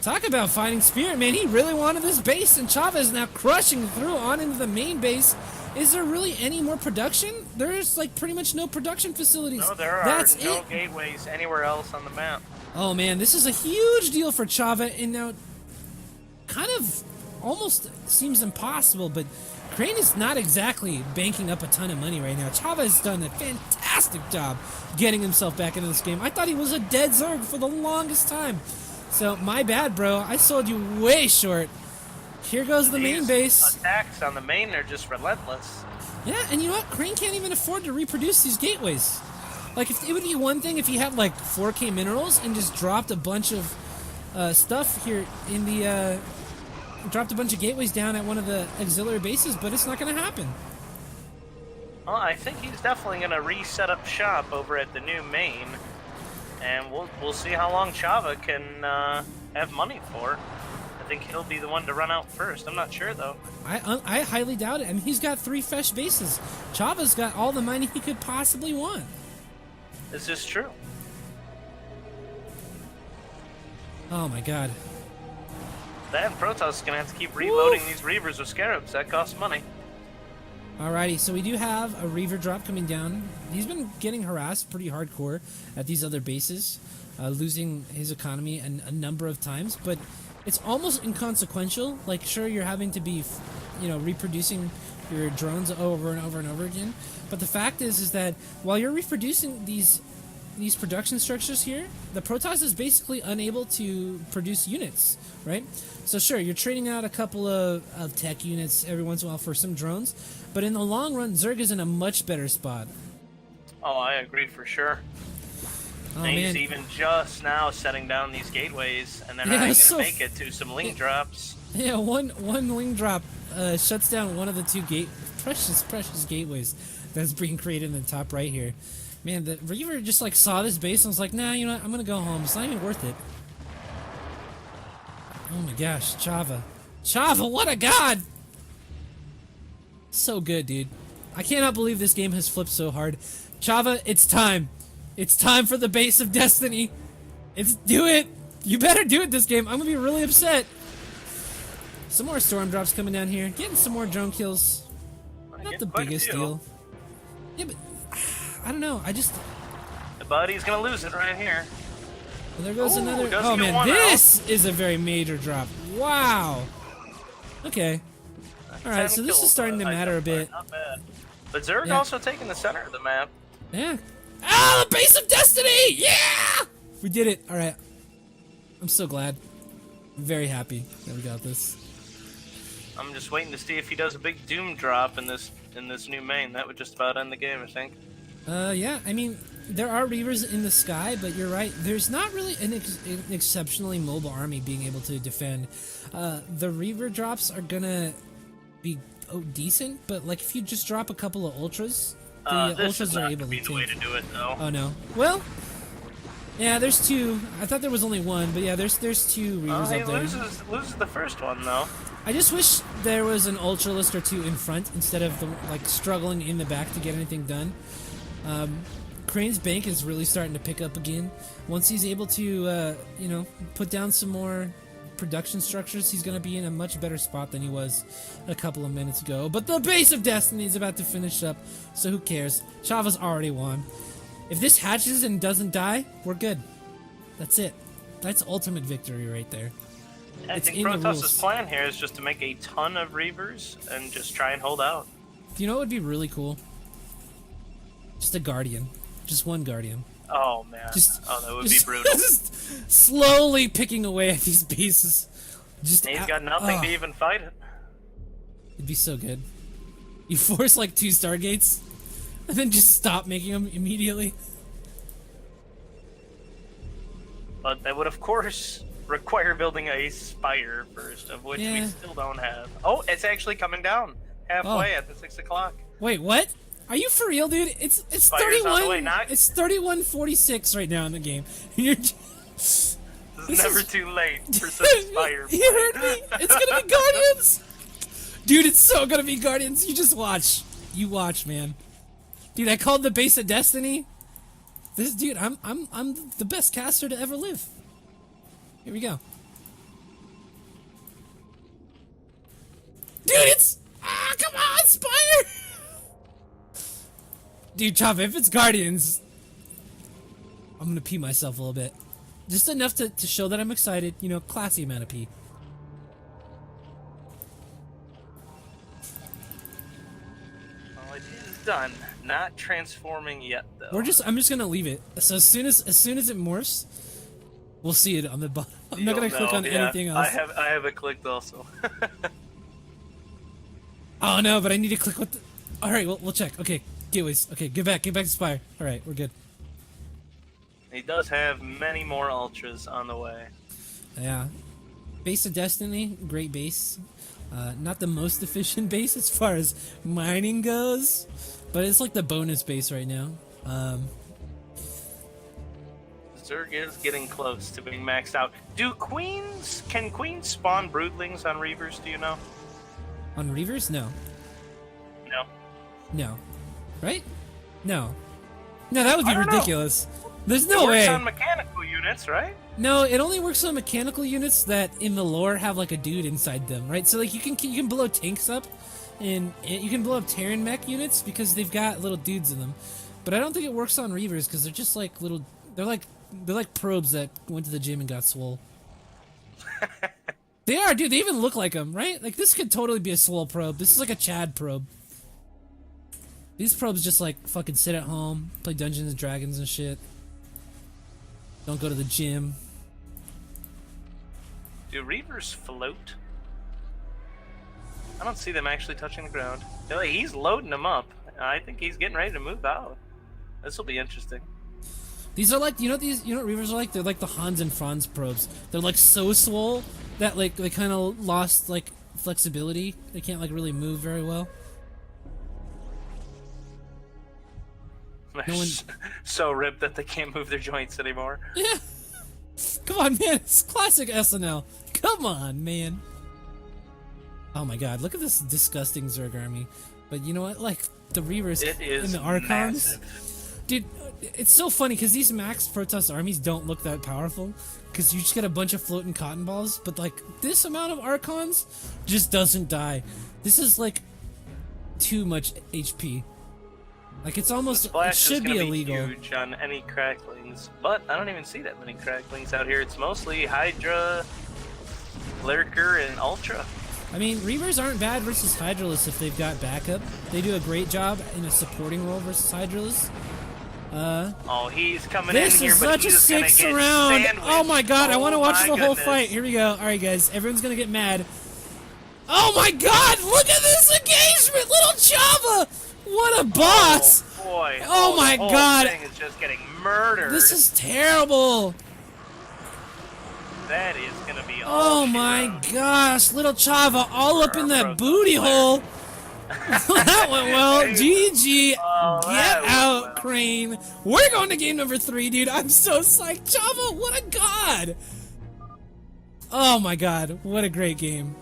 Talk about fighting spirit, man. He really wanted this base, and Chava is now crushing through on into the main base. Is there really any more production? There's pretty much no production facilities. No, there are no gateways anywhere else on the map. Oh man, this is a huge deal for Chava, and now kind of almost seems impossible, but Khrane is not exactly banking up a ton of money right now. Chava has done a fantastic job getting himself back into this game. I thought he was a dead Zerg for the longest time. So, my bad, bro. I sold you way short. Here goes the main base. Attacks on the main are just relentless. Yeah, and you know what? Khrane can't even afford to reproduce these gateways. It would be one thing if he had 4K minerals and just dropped a bunch of stuff here in the dropped a bunch of gateways down at one of the auxiliary bases, but it's not going to happen. Well, I think he's definitely going to reset up shop over at the new main, and we'll see how long Chava can have money for. think he'll be the one to run out first. I'm not sure though. I highly doubt it. I mean, he's got 3 fresh bases. Chava's got all the money he could possibly want. Is this true? Oh my god. Then Protoss is gonna have to keep reloading these Reavers with Scarabs. That costs money. Alrighty, so we do have a Reaver drop coming down. He's been getting harassed pretty hardcore at these other bases, losing his economy a number of times, but it's almost inconsequential. Like, sure, you're having to be, reproducing your drones over and over and over again, but the fact is that while you're reproducing these production structures here, the Protoss is basically unable to produce units, right? So sure, you're trading out a couple of tech units every once in a while for some drones, but in the long run, Zerg is in a much better spot. Oh, I agree for sure. Oh, and he's man. even just now setting down these gateways, and they're not even going to make it to some link drops. Yeah, one link drop shuts down one of the 2 precious gateways that's being created in the top right here. Man, the Reaver just like saw this base and was like, nah, you know what, I'm gonna go home. It's not even worth it. Oh my gosh, Chava. Chava, what a god! So good, dude. I cannot believe this game has flipped so hard. Chava, it's time. It's time for the base of destiny. Do it! You better do it this game. I'm gonna be really upset. Some more storm drops coming down here. Getting some more drone kills. Not the biggest deal. Yeah, but I don't know. The buddy's gonna lose it right here. Well, there goes another. doesn't Oh get man, one this is a very major drop. Wow. Okay. All right, so this is starting to matter a bit. Not bad. But Zerg Yeah. also taking the center of the map. Yeah. Ah, the base of destiny! Yeah! We did it. All right. I'm so glad. I'm very happy that we got this. I'm just waiting to see if he does a big Doom drop in this new main. That would just about end the game, I think. Yeah, I mean, there are Reavers in the sky, but you're right. There's not really an exceptionally mobile army being able to defend. The Reaver drops are gonna be decent, but like if you just drop a couple of Ultras, the this Ultras is are not able gonna to be the way take. to do it, though. Oh no. Well, yeah, there's 2. I thought there was only 1, but yeah, there's 2 Reavers He up there. loses the first one, though. I just wish there was an Ultralist or 2 in front instead of struggling in the back to get anything done. Khrane's bank is really starting to pick up again. Once he's able to, put down some more production structures, he's going to be in a much better spot than he was a couple of minutes ago. But the base of destiny is about to finish up, so who cares? Chava's already won. If this hatches and doesn't die, we're good. That's it. That's ultimate victory right there. I It's think in the Protoss' rules. plan here is just to make a ton of Reavers and just try and hold out. You know what would be really cool? Just a Guardian. Just one Guardian. Oh, man. That would be brutal. Just slowly picking away at these bases. Just He's got nothing to even fight it. It'd be so good. You force like 2 Stargates, and then just stop making them immediately. But that would, of course, require building a Spire first, of which we still don't have. Oh, it's actually coming down halfway at the 6 o'clock. Wait, what? Are you for real, dude? It's Spire's on the way, 31. It's 31:46 right now in the game. And you're. It's never too late for some Spire. You heard me? It's gonna be Guardians, dude. It's so gonna be Guardians. You just watch. You watch, man. Dude, I called the base of destiny. This dude, I'm the best caster to ever live. Here we go. Dude, it's come on, Spire. Dude, Chava, if it's Guardians, I'm gonna pee myself a little bit. Just enough to show that I'm excited. You know, classy amount of pee. Well, it is done. Not transforming yet, though. I'm just gonna leave it. So as soon as it morphs, we'll see it on the bottom. I'm not gonna click on anything else. I have it clicked also. Oh no, but I need to click what the... Alright, we'll check. Okay, gateways. Okay, get back to Spire. Alright, we're good. He does have many more Ultras on the way. Yeah. Base of Destiny, great base. Not the most efficient base as far as mining goes, but it's like the bonus base right now. Zerg is getting close to being maxed out. Can queens spawn broodlings on Reavers, do you know? On Reavers? No. No. No. Right? No. No, that would be ridiculous. There's no it way. Works on mechanical units, right? No, it only works on mechanical units that in the lore have like a dude inside them, right? So like you can blow tanks up, and you can blow up Terran mech units because they've got little dudes in them. But I don't think it works on Reavers because they're just like little. They're like probes that went to the gym and got swole. They are, dude. They even look like them, right? Like this could totally be a swole probe. This is like a Chad probe. These probes just like fucking sit at home, play Dungeons and Dragons and shit. Don't go to the gym. Do Reavers float? I don't see them actually touching the ground. He's loading them up. I think he's getting ready to move out. This will be interesting. These are like, you know what Reavers are like? They're like the Hans and Franz probes. They're like so swole that like they kind of lost like flexibility. They can't like really move very well. They're so ripped that they can't move their joints anymore. Yeah. Come on, man. It's classic SNL. Come on, man. Oh my god, look at this disgusting Zerg army. But you know what? Like, the Reavers and the Archons. Massive. Dude, it's so funny because these max Protoss armies don't look that powerful. Because you just get a bunch of floating cotton balls. But, like, this amount of Archons just doesn't die. This is, like, too much HP. Like, it's almost, it should be illegal. Huge on any cracklings, but I don't even see that many cracklings out here. It's mostly Hydra, Lurker, and Ultra. I mean, Reavers aren't bad versus Hydralists if they've got backup. They do a great job in a supporting role versus Hydralists. Oh, he's coming in here, This is but such a he's gonna 6 get round. sandwiched. Oh my god, I want to watch the whole goodness. fight. Here we go. Alright, guys, everyone's gonna get mad. Oh my god, look at this engagement! Little Chava! What a boss! Oh boy. Oh my the whole god. thing is just getting murdered. This is terrible. That is gonna be all Oh my gosh, little Chava all up in that booty hole. That went well. GG. Get out, Khrane. We're going to game number 3, dude. I'm so psyched. Chava, what a god. Oh my god, what a great game.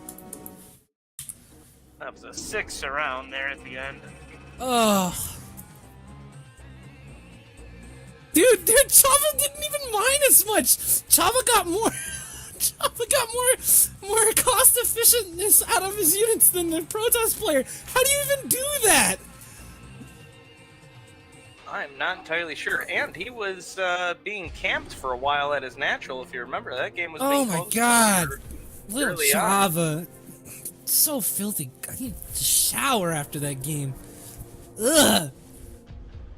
That was a 6 around there at the end. Oh. Dude, Chava didn't even mine as much. Chava got more. Chava got more cost efficientness out of his units than the Protoss player. How do you even do that? I'm not entirely sure. And he was being camped for a while at his natural, if you remember. That game was being my closed god. for Little early on. Chava. So filthy. I need to shower after that game. Ugh.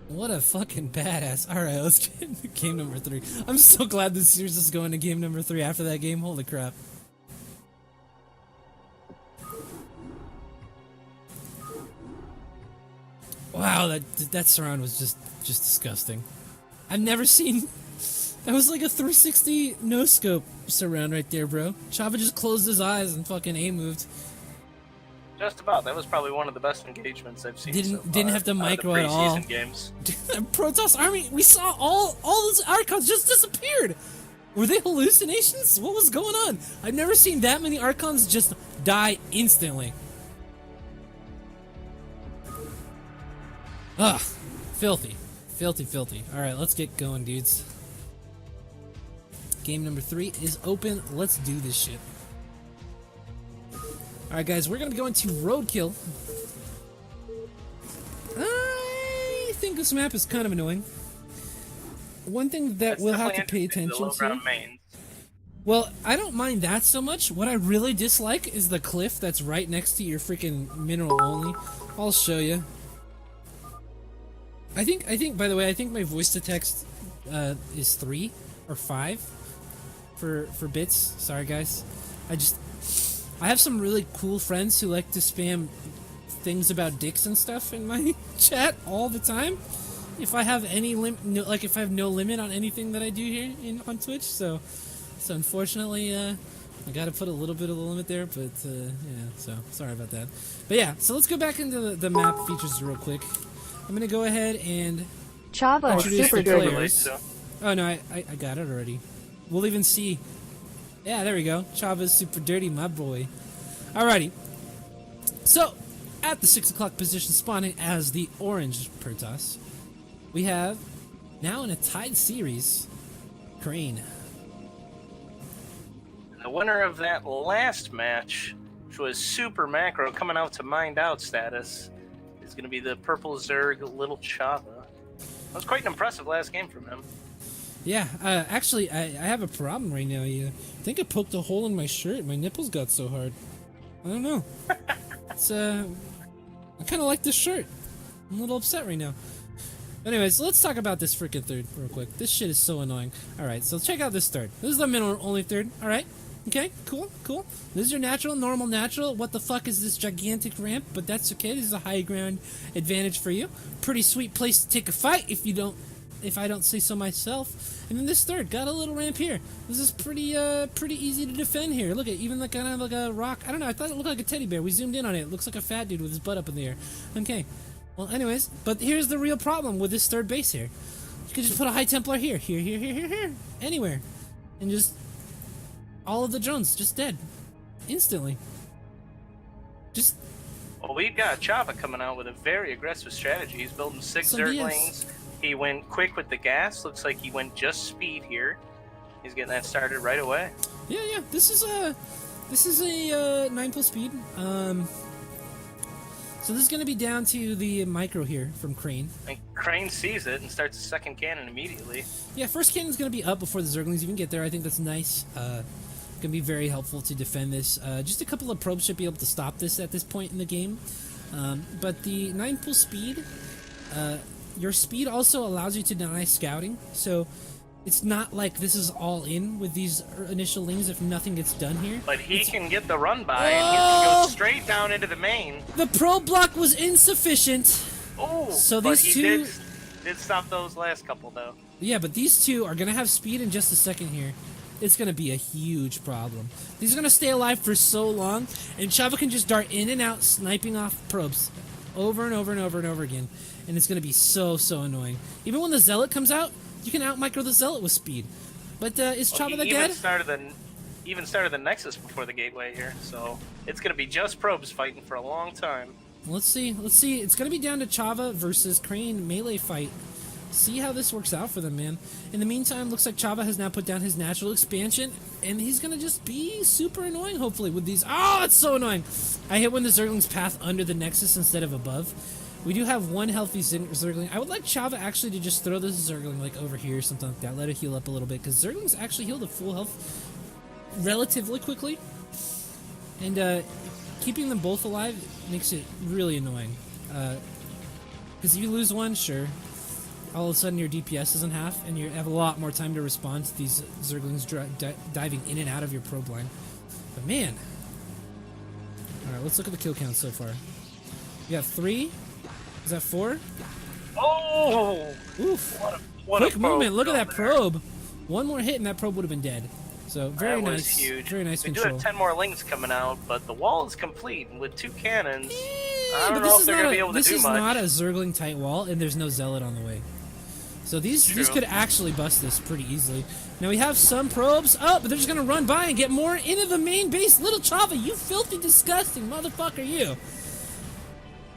What a fucking badass. Alright, let's get into game number 3. I'm so glad this series is going to game number 3 after that game. Holy crap. Wow, that surround was just disgusting. I've never seen... That was like a 360 no-scope surround right there, bro. Chava just closed his eyes and fucking A-moved. Just about. That was probably one of the best engagements I've seen so far. Didn't have to micro at all. Games. Dude, that Protoss army, we saw all those Archons just disappeared. Were they hallucinations? What was going on? I've never seen that many Archons just die instantly. Ugh. Filthy. Filthy, filthy. Alright, let's get going, dudes. Game number 3 is open. Let's do this shit. Alright guys, we're gonna go into Roadkill. I think this map is kind of annoying. One thing that we'll have to pay attention to... Well, I don't mind that so much. What I really dislike is the cliff that's right next to your freaking mineral only. I'll show you. I think, by the way, I think my voice to text is 3 or 5 for bits. Sorry guys. I have some really cool friends who like to spam things about dicks and stuff in my chat all the time. If I have any if I have no limit on anything that I do here on Twitch, so unfortunately, I gotta put a little bit of a limit there, but yeah, so sorry about that. But yeah, so let's go back into the map features real quick. I'm gonna go ahead and Chava introduce super the good. players. Oh no, I got it already. We'll even see. Yeah, there we go. Chava's super dirty, my boy. Alrighty. So, at the 6 o'clock position, spawning as the orange Protoss, we have, now in a tied series, Khrane. The winner of that last match, which was super macro, coming out to mind out status, is going to be the purple Zerg littlechava. That was quite an impressive last game from him. Yeah, actually, I have a problem right now. I think I poked a hole in my shirt. My nipples got so hard. I don't know. It's, I kind of like this shirt. I'm a little upset right now. Anyways, let's talk about this freaking third real quick. This shit is so annoying. Alright, so check out this third. This is the minimum only third. Alright. Okay, cool, cool. This is your natural, normal, natural. What the fuck is this gigantic ramp? But that's okay. This is a high ground advantage for you. Pretty sweet place to take a fight if I don't say so myself. And then this third got a little ramp here. This is pretty easy to defend here. Look at even like kind of like a rock. I don't know. I thought it looked like a teddy bear. We zoomed in on it. It looks like a fat dude with his butt up in the air. Okay. Well, anyways, but here's the real problem with this third base here. You could just put a High Templar here, anywhere, and just all of the drones just dead, instantly. Just. Well, we've got Chava coming out with a very aggressive strategy. He's building 6 Zerglings. He went quick with the gas. Looks like he went just speed here. He's getting that started right away. Yeah. This is a 9+ speed. So this is going to be down to the micro here from Khrane. And Khrane sees it and starts a second cannon immediately. Yeah, first cannon's going to be up before the Zerglings even get there. I think that's nice. Going to be very helpful to defend this. Just a couple of probes should be able to stop this at this point in the game. But the 9+ speed, your speed also allows you to deny scouting. So it's not like this is all in with these initial lings if nothing gets done here. But he can get the run by, and he can go straight down into the main. The probe block was insufficient. Oh, so but these he two did stop those last couple, though. Yeah, but these two are going to have speed in just a second here. It's going to be a huge problem. These are going to stay alive for so long, and Chava can just dart in and out, sniping off probes over and over and over and over again. And it's going to be so annoying. Even when the Zealot comes out, you can out-micro the Zealot with speed. But is Chava the dead? Even started the Nexus before the gateway here, so it's going to be just probes fighting for a long time. Let's see. It's going to be down to Chava versus Khrane melee fight. See how this works out for them, man. In the meantime, looks like Chava has now put down his natural expansion, and he's going to just be super annoying, hopefully, with these. Oh, it's so annoying. I hate when the Zerglings path under the Nexus instead of above. We do have one healthy Zergling. I would like Chava actually to just throw this Zergling like over here or something like that. Let it heal up a little bit, because Zerglings actually heal to full health relatively quickly. And keeping them both alive makes it really annoying. Because if you lose one, sure, all of a sudden your DPS is in half, and you have a lot more time to respond to these Zerglings diving in and out of your probe line. But man. Alright, let's look at the kill count so far. We got 3. Is that 4? Oh! Oof. What Quick a movement. Look at that there. probe. One more hit and that probe would have been dead. So very that nice. Was huge. Very nice we control. do have 10 more lings coming out, but the wall is complete with 2 cannons. I but don't this know is if they're not going to be able to this do is much. not a Zergling tight wall, and there's no Zealot on the way. So these could actually bust this pretty easily. Now we have some probes. Oh, but they're just going to run by and get more into the main base. Little Chava, you filthy, disgusting motherfucker, you.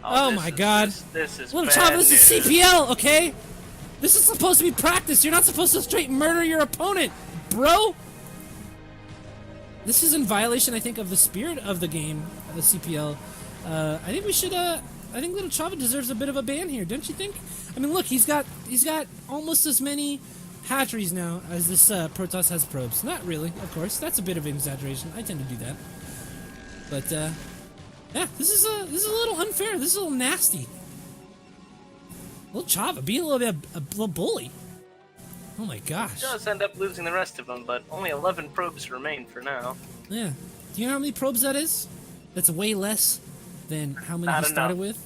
Oh my god. This is Little bad Chava, this is CPL, okay? This is supposed to be practice. You're not supposed to straight murder your opponent, bro. This is in violation, I think, of the spirit of the game, the CPL. I think we should, I think Little Chava deserves a bit of a ban here, don't you think? I mean, look, he's got almost as many hatcheries now as this Protoss has probes. Not really, of course. That's a bit of an exaggeration. I tend to do that. But, yeah, this is a little unfair. This is a little nasty. Little Chava being a little bully. Oh my gosh. He does end up losing the rest of them, but only 11 probes remain for now. Yeah. Do you know how many probes that is? That's way less than how many he started with.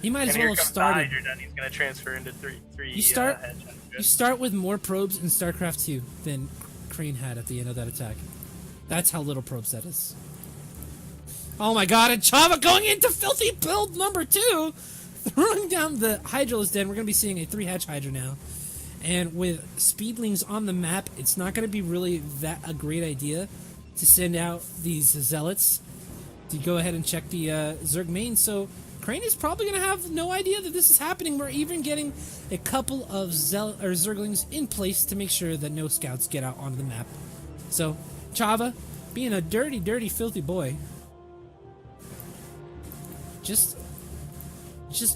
He might as well have started. Hydra, he's going to transfer into three. You start with more probes in StarCraft 2 than Khrane had at the end of that attack. That's how little probes that is. Oh my god, and Chava going into filthy build number 2! Throwing down the Hydralisk Den. We're going to be seeing a 3-hatch Hydra now. And with speedlings on the map, it's not going to be really that a great idea to send out these zealots to go ahead and check the Zerg main. So Khrane is probably going to have no idea that this is happening. We're even getting a couple of Zerglings in place to make sure that no scouts get out onto the map. So Chava, being a dirty, dirty, filthy boy, just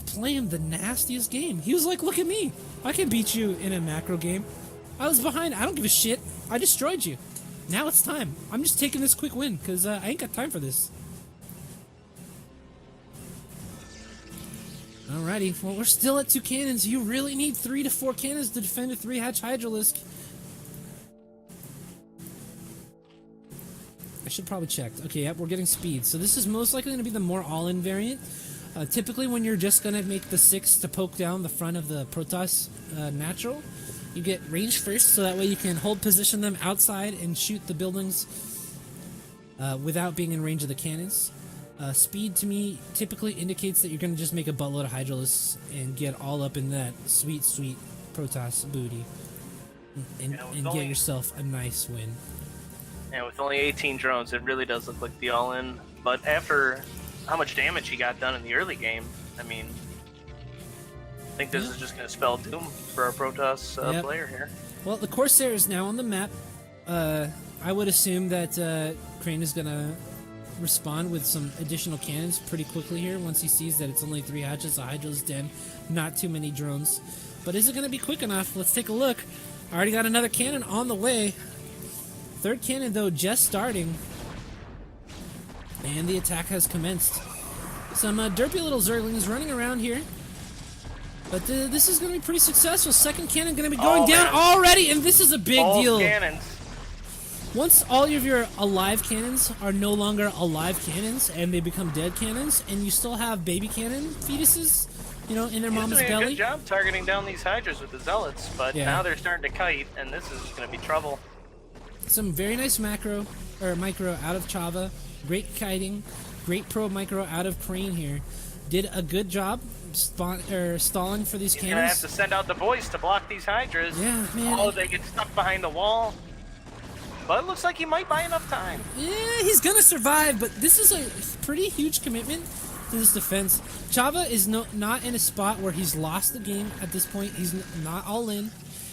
playing the nastiest game. He was like, look at me. I can beat you in a macro game. I was behind. I don't give a shit. I destroyed you. Now it's time. I'm just taking this quick win because I ain't got time for this. Alrighty. Well, we're still at 2 cannons. You really need 3 to 4 cannons to defend a 3-hatch Hydralisk. I should probably check. Okay, yep, we're getting speed. So this is most likely going to be the more all-in variant. Typically, when you're just going to make the 6 to poke down the front of the Protoss natural, you get range first, so that way you can hold position them outside and shoot the buildings without being in range of the cannons. Speed, to me, typically indicates that you're going to just make a buttload of Hydralisks and get all up in that sweet, sweet Protoss booty and get yourself a nice win. Yeah, with only 18 drones, it really does look like the all-in. But after how much damage he got done in the early game, I mean, I think this is just going to spell doom for our Protoss player here. Well, the Corsair is now on the map. I would assume that Khrane is going to respond with some additional cannons pretty quickly here once he sees that it's only 3 hatches, a Hydralisk den, not too many drones. But is it going to be quick enough? Let's take a look. I already got another cannon on the way. 3rd cannon, though, just starting. And the attack has commenced. Some derpy little Zerglings running around here. But this is going to be pretty successful. 2nd cannon going to be going down already, and this is a big deal. Cannons. Once all of your alive cannons are no longer alive cannons, and they become dead cannons, and you still have baby cannon fetuses, you know, in their mama's belly. belly. Good job targeting down these Hydras with the Zealots, but now they're starting to kite, and this is going to be trouble. Some very nice micro out of Chava. Great kiting. Great pro micro out of Khrane here. Did a good job stalling for these cannons. He's going to have to send out the voice to block these Hydras. Yeah, man. Oh, they get stuck behind the wall. But it looks like he might buy enough time. Yeah, he's going to survive, but this is a pretty huge commitment to this defense. Chava is not in a spot where he's lost the game at this point. He's not all in.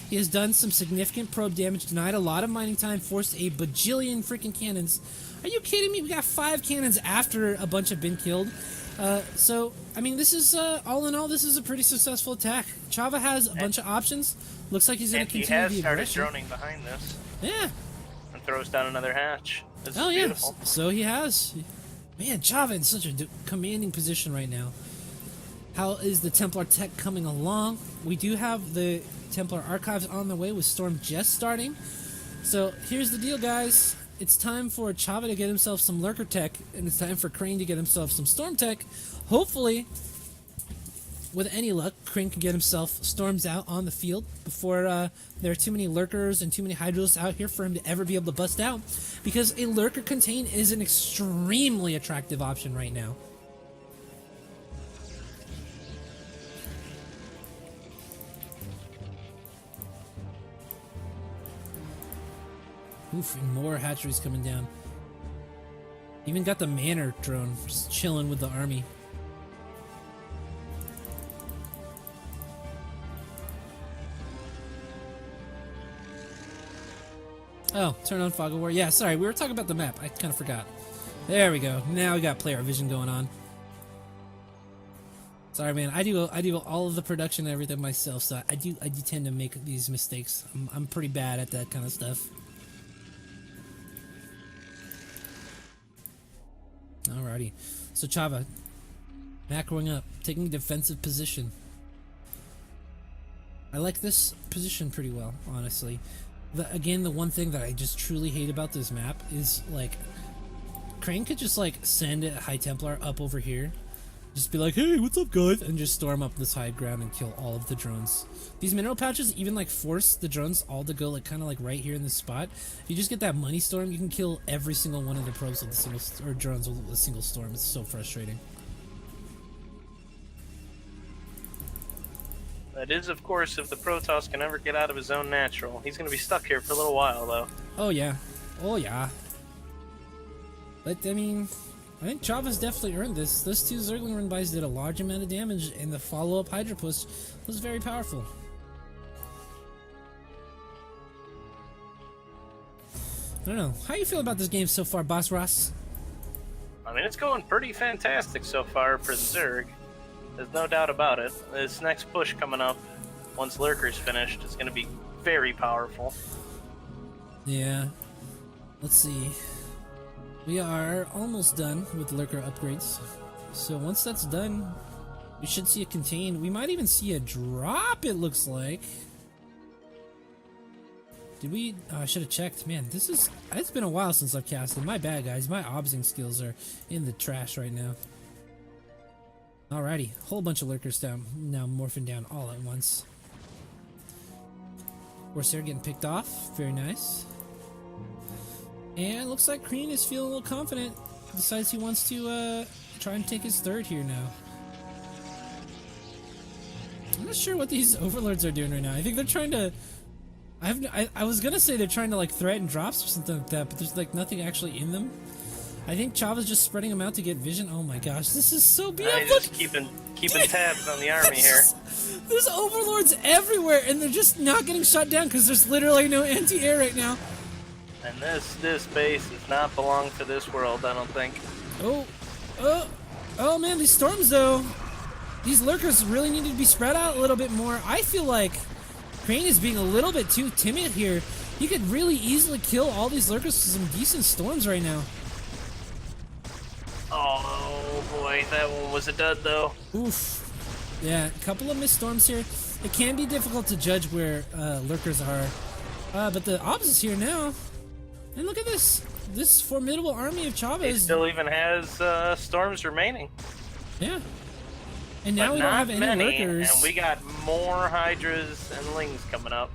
He has done some significant probe damage, denied a lot of mining time, forced a bajillion freaking cannons. Are you kidding me? We got 5 cannons after a bunch have been killed. So, I mean, this is, all in all, this is a pretty successful attack. Chava has a bunch of options. Looks like he's going to continue the aggression. He has started droning behind this. Yeah. And throws down another hatch. This is beautiful. So he has. Man, Chava in such a commanding position right now. How is the Templar tech coming along? We do have the Templar archives on the way with Storm just starting. So here's the deal, guys. It's time for Chava to get himself some Lurker tech, and it's time for Khrane to get himself some Storm tech. Hopefully, with any luck, Khrane can get himself Storms out on the field before there are too many Lurkers and too many Hydralisks out here for him to ever be able to bust out. Because a Lurker contain is an extremely attractive option right now. Oof, and more hatcheries coming down. Even got the Manor drone just chilling with the army. Oh, turn on Fog of War. Yeah, sorry, we were talking about the map. I kind of forgot. There we go. Now we got player vision going on. Sorry, man. I do all of the production and everything myself, so I do tend to make these mistakes. I'm pretty bad at that kind of stuff. Alrighty. So Chava, macroing up, taking a defensive position. I like this position pretty well, honestly. Again, the one thing that I just truly hate about this map is, like, Khrane could just, like, send a High Templar up over here. Just be like, hey, what's up, guys? And just storm up this high ground and kill all of the drones. These mineral pouches even, like, force the drones all to go, like, kind of, like, right here in this spot. If you just get that money storm, you can kill every single one of the probes with a single, or drones with a single storm. It's so frustrating. That is, of course, if the Protoss can ever get out of his own natural. He's going to be stuck here for a little while, though. Oh yeah, oh yeah. But I mean, I think Chava's definitely earned this. Those 2 Zergling run bys did a large amount of damage, and the follow-up Hydra push was very powerful. I don't know. How you feel about this game so far, BossRoss? I mean, it's going pretty fantastic so far for the Zerg. There's no doubt about it. This next push coming up, once Lurker's finished, is going to be very powerful. Yeah. Let's see. We are almost done with Lurker upgrades. So once that's done, we should see a contain. We might even see a drop, it looks like. Did we? Oh, I should have checked. Man, it's been a while since I've casted. My bad, guys. My obsing skills are in the trash right now. Alrighty, whole bunch of lurkers down, now morphing down all at once. Corsair getting picked off. Very nice. And it looks like Khrane is feeling a little confident. Decides he wants to try and take his 3rd here now. I'm not sure what these overlords are doing right now. I think they're trying to... I was gonna say they're trying to like threaten drops or something like that, but there's like nothing actually in them. I think Chava's just spreading them out to get vision. Oh my gosh, this is so beautiful. He's just keeping tabs on the army here. There's overlords everywhere, and they're just not getting shot down because there's literally no anti-air right now. And this base does not belong to this world, I don't think. Oh man, these storms though. These lurkers really need to be spread out a little bit more. I feel like Khrane is being a little bit too timid here. He could really easily kill all these lurkers with some decent storms right now. Oh boy, that one was a dud though. Oof. Yeah, a couple of missed storms here. It can be difficult to judge where lurkers are. But the obs is here now. And look at this. This formidable army of Chava He still even has storms remaining. Yeah. And now we don't have any lurkers. And we got more Hydras and Lings coming up.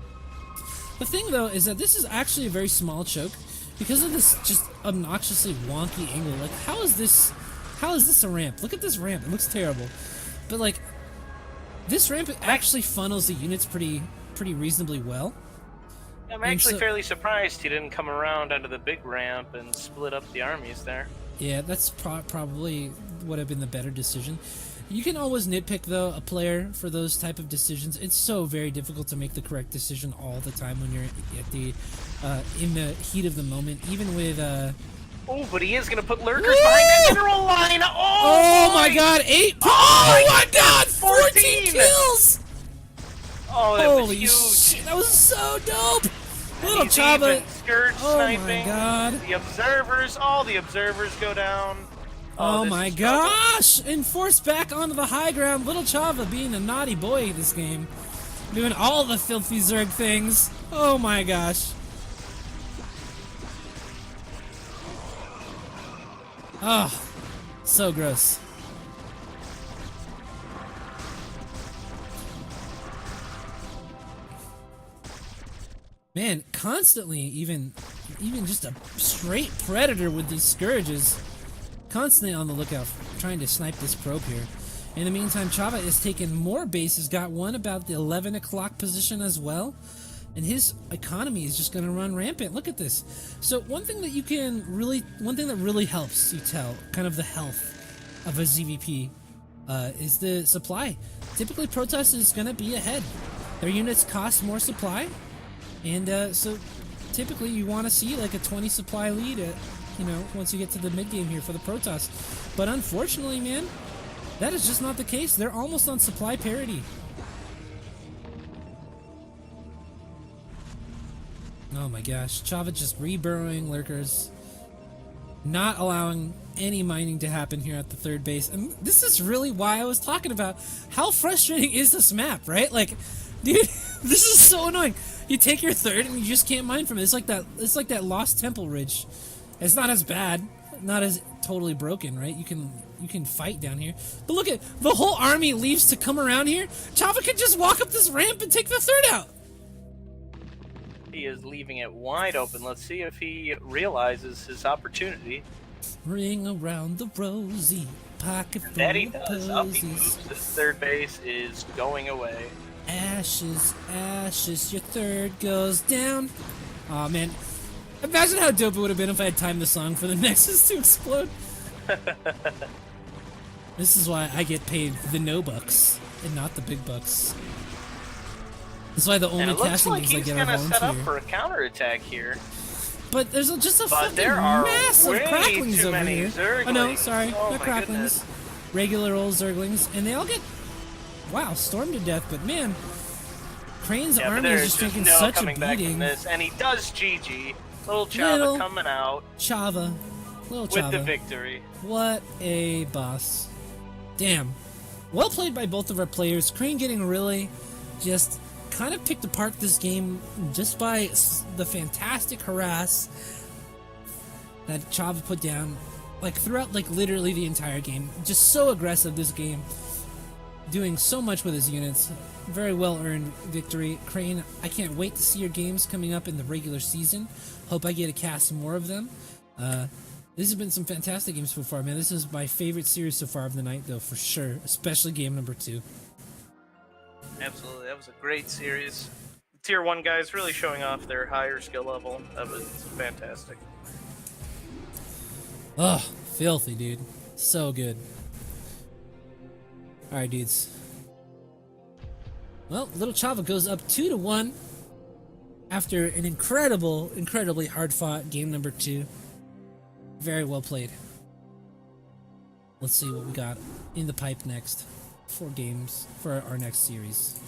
The thing though is that this is actually a very small choke because of this just obnoxiously wonky angle. Like how is this a ramp? Look at this ramp. It looks terrible. But like this ramp actually funnels the units pretty reasonably well. I'm actually fairly surprised he didn't come around under the big ramp and split up the armies there. Yeah, that's probably would have been the better decision. You can always nitpick, though, a player for those type of decisions. It's so very difficult to make the correct decision all the time when you're at the in the heat of the moment, even with... Oh, but he is going to put lurkers behind that mineral line! Oh my god, 8... Oh my god, 14 kills! Oh, that was huge. Shit, that was so dope! Little Chava... Skirt sniping. Oh my god. The observers, all the observers go down. Oh my gosh! And forced back onto the high ground. Little Chava being a naughty boy this game. Doing all the filthy Zerg things. Oh my gosh. Oh, so gross. Man, constantly, even just a straight predator with these scourges. Constantly on the lookout, trying to snipe this probe here. In the meantime, Chava is taking more bases, got one about the 11 o'clock position as well, and his economy is just going to run rampant. Look at this. So one thing that really helps you tell kind of the health of a ZVP is the supply. Typically, Protoss is going to be ahead. Their units cost more supply, and so typically you want to see like a 20 supply lead at, once you get to the mid-game here for the Protoss. But unfortunately, man, that is just not the case. They're almost on supply parity. Oh my gosh. Chava just reburrowing lurkers. Not allowing any mining to happen here at the third base. And this is really why I was talking about how frustrating is this map, right? Like, dude, this is so annoying. You take your third and you just can't mine from it. It's like that Lost Temple Ridge. It's not as bad, not as totally broken, right? You can fight down here. But look at the whole army leaves to come around here. Chava can just walk up this ramp and take the third out. He is leaving it wide open. Let's see if he realizes his opportunity. Ring around the rosy pocket full that he of does. Up he posies. moves. This third base is going away. Ashes, ashes, your third goes down. Aw, man. Imagine how dope it would have been if I had timed the song for the Nexus to explode. This is why I get paid the no bucks and not the big bucks. That's why the only casting like gigs I he's get are gonna set up volunteer. for a counterattack here. But there's just a But fucking there are massive way cracklings too over many here. Zerglings. Oh no, sorry, Oh not my cracklings. goodness. Regular old Zerglings, and they all get, wow, stormed to death. But man, Khrane's Yeah, but army is there's just taking no such a coming back from beating. this, and he does GG. Little Chava coming out Chava, little with Chava. the victory. What a boss. Damn. Well played by both of our players. Khrane getting really just kind of picked apart this game just by the fantastic harass that Chava put down, like throughout like literally the entire game. Just so aggressive this game. Doing so much with his units. Very well earned victory. Khrane, I can't wait to see your games coming up in the regular season. Hope I get to cast more of them. This has been some fantastic games so far, man. This is my favorite series so far of the night, though, for sure. Especially game number 2. Absolutely, that was a great series. Tier 1 guys really showing off their higher skill level. That was fantastic. Ugh, filthy, dude. So good. Alright, dudes. Well, Little Chava goes up 2-1 after an incredibly hard-fought game number 2. Very well played. Let's see what we got in the pipe next. 4 games for our next series.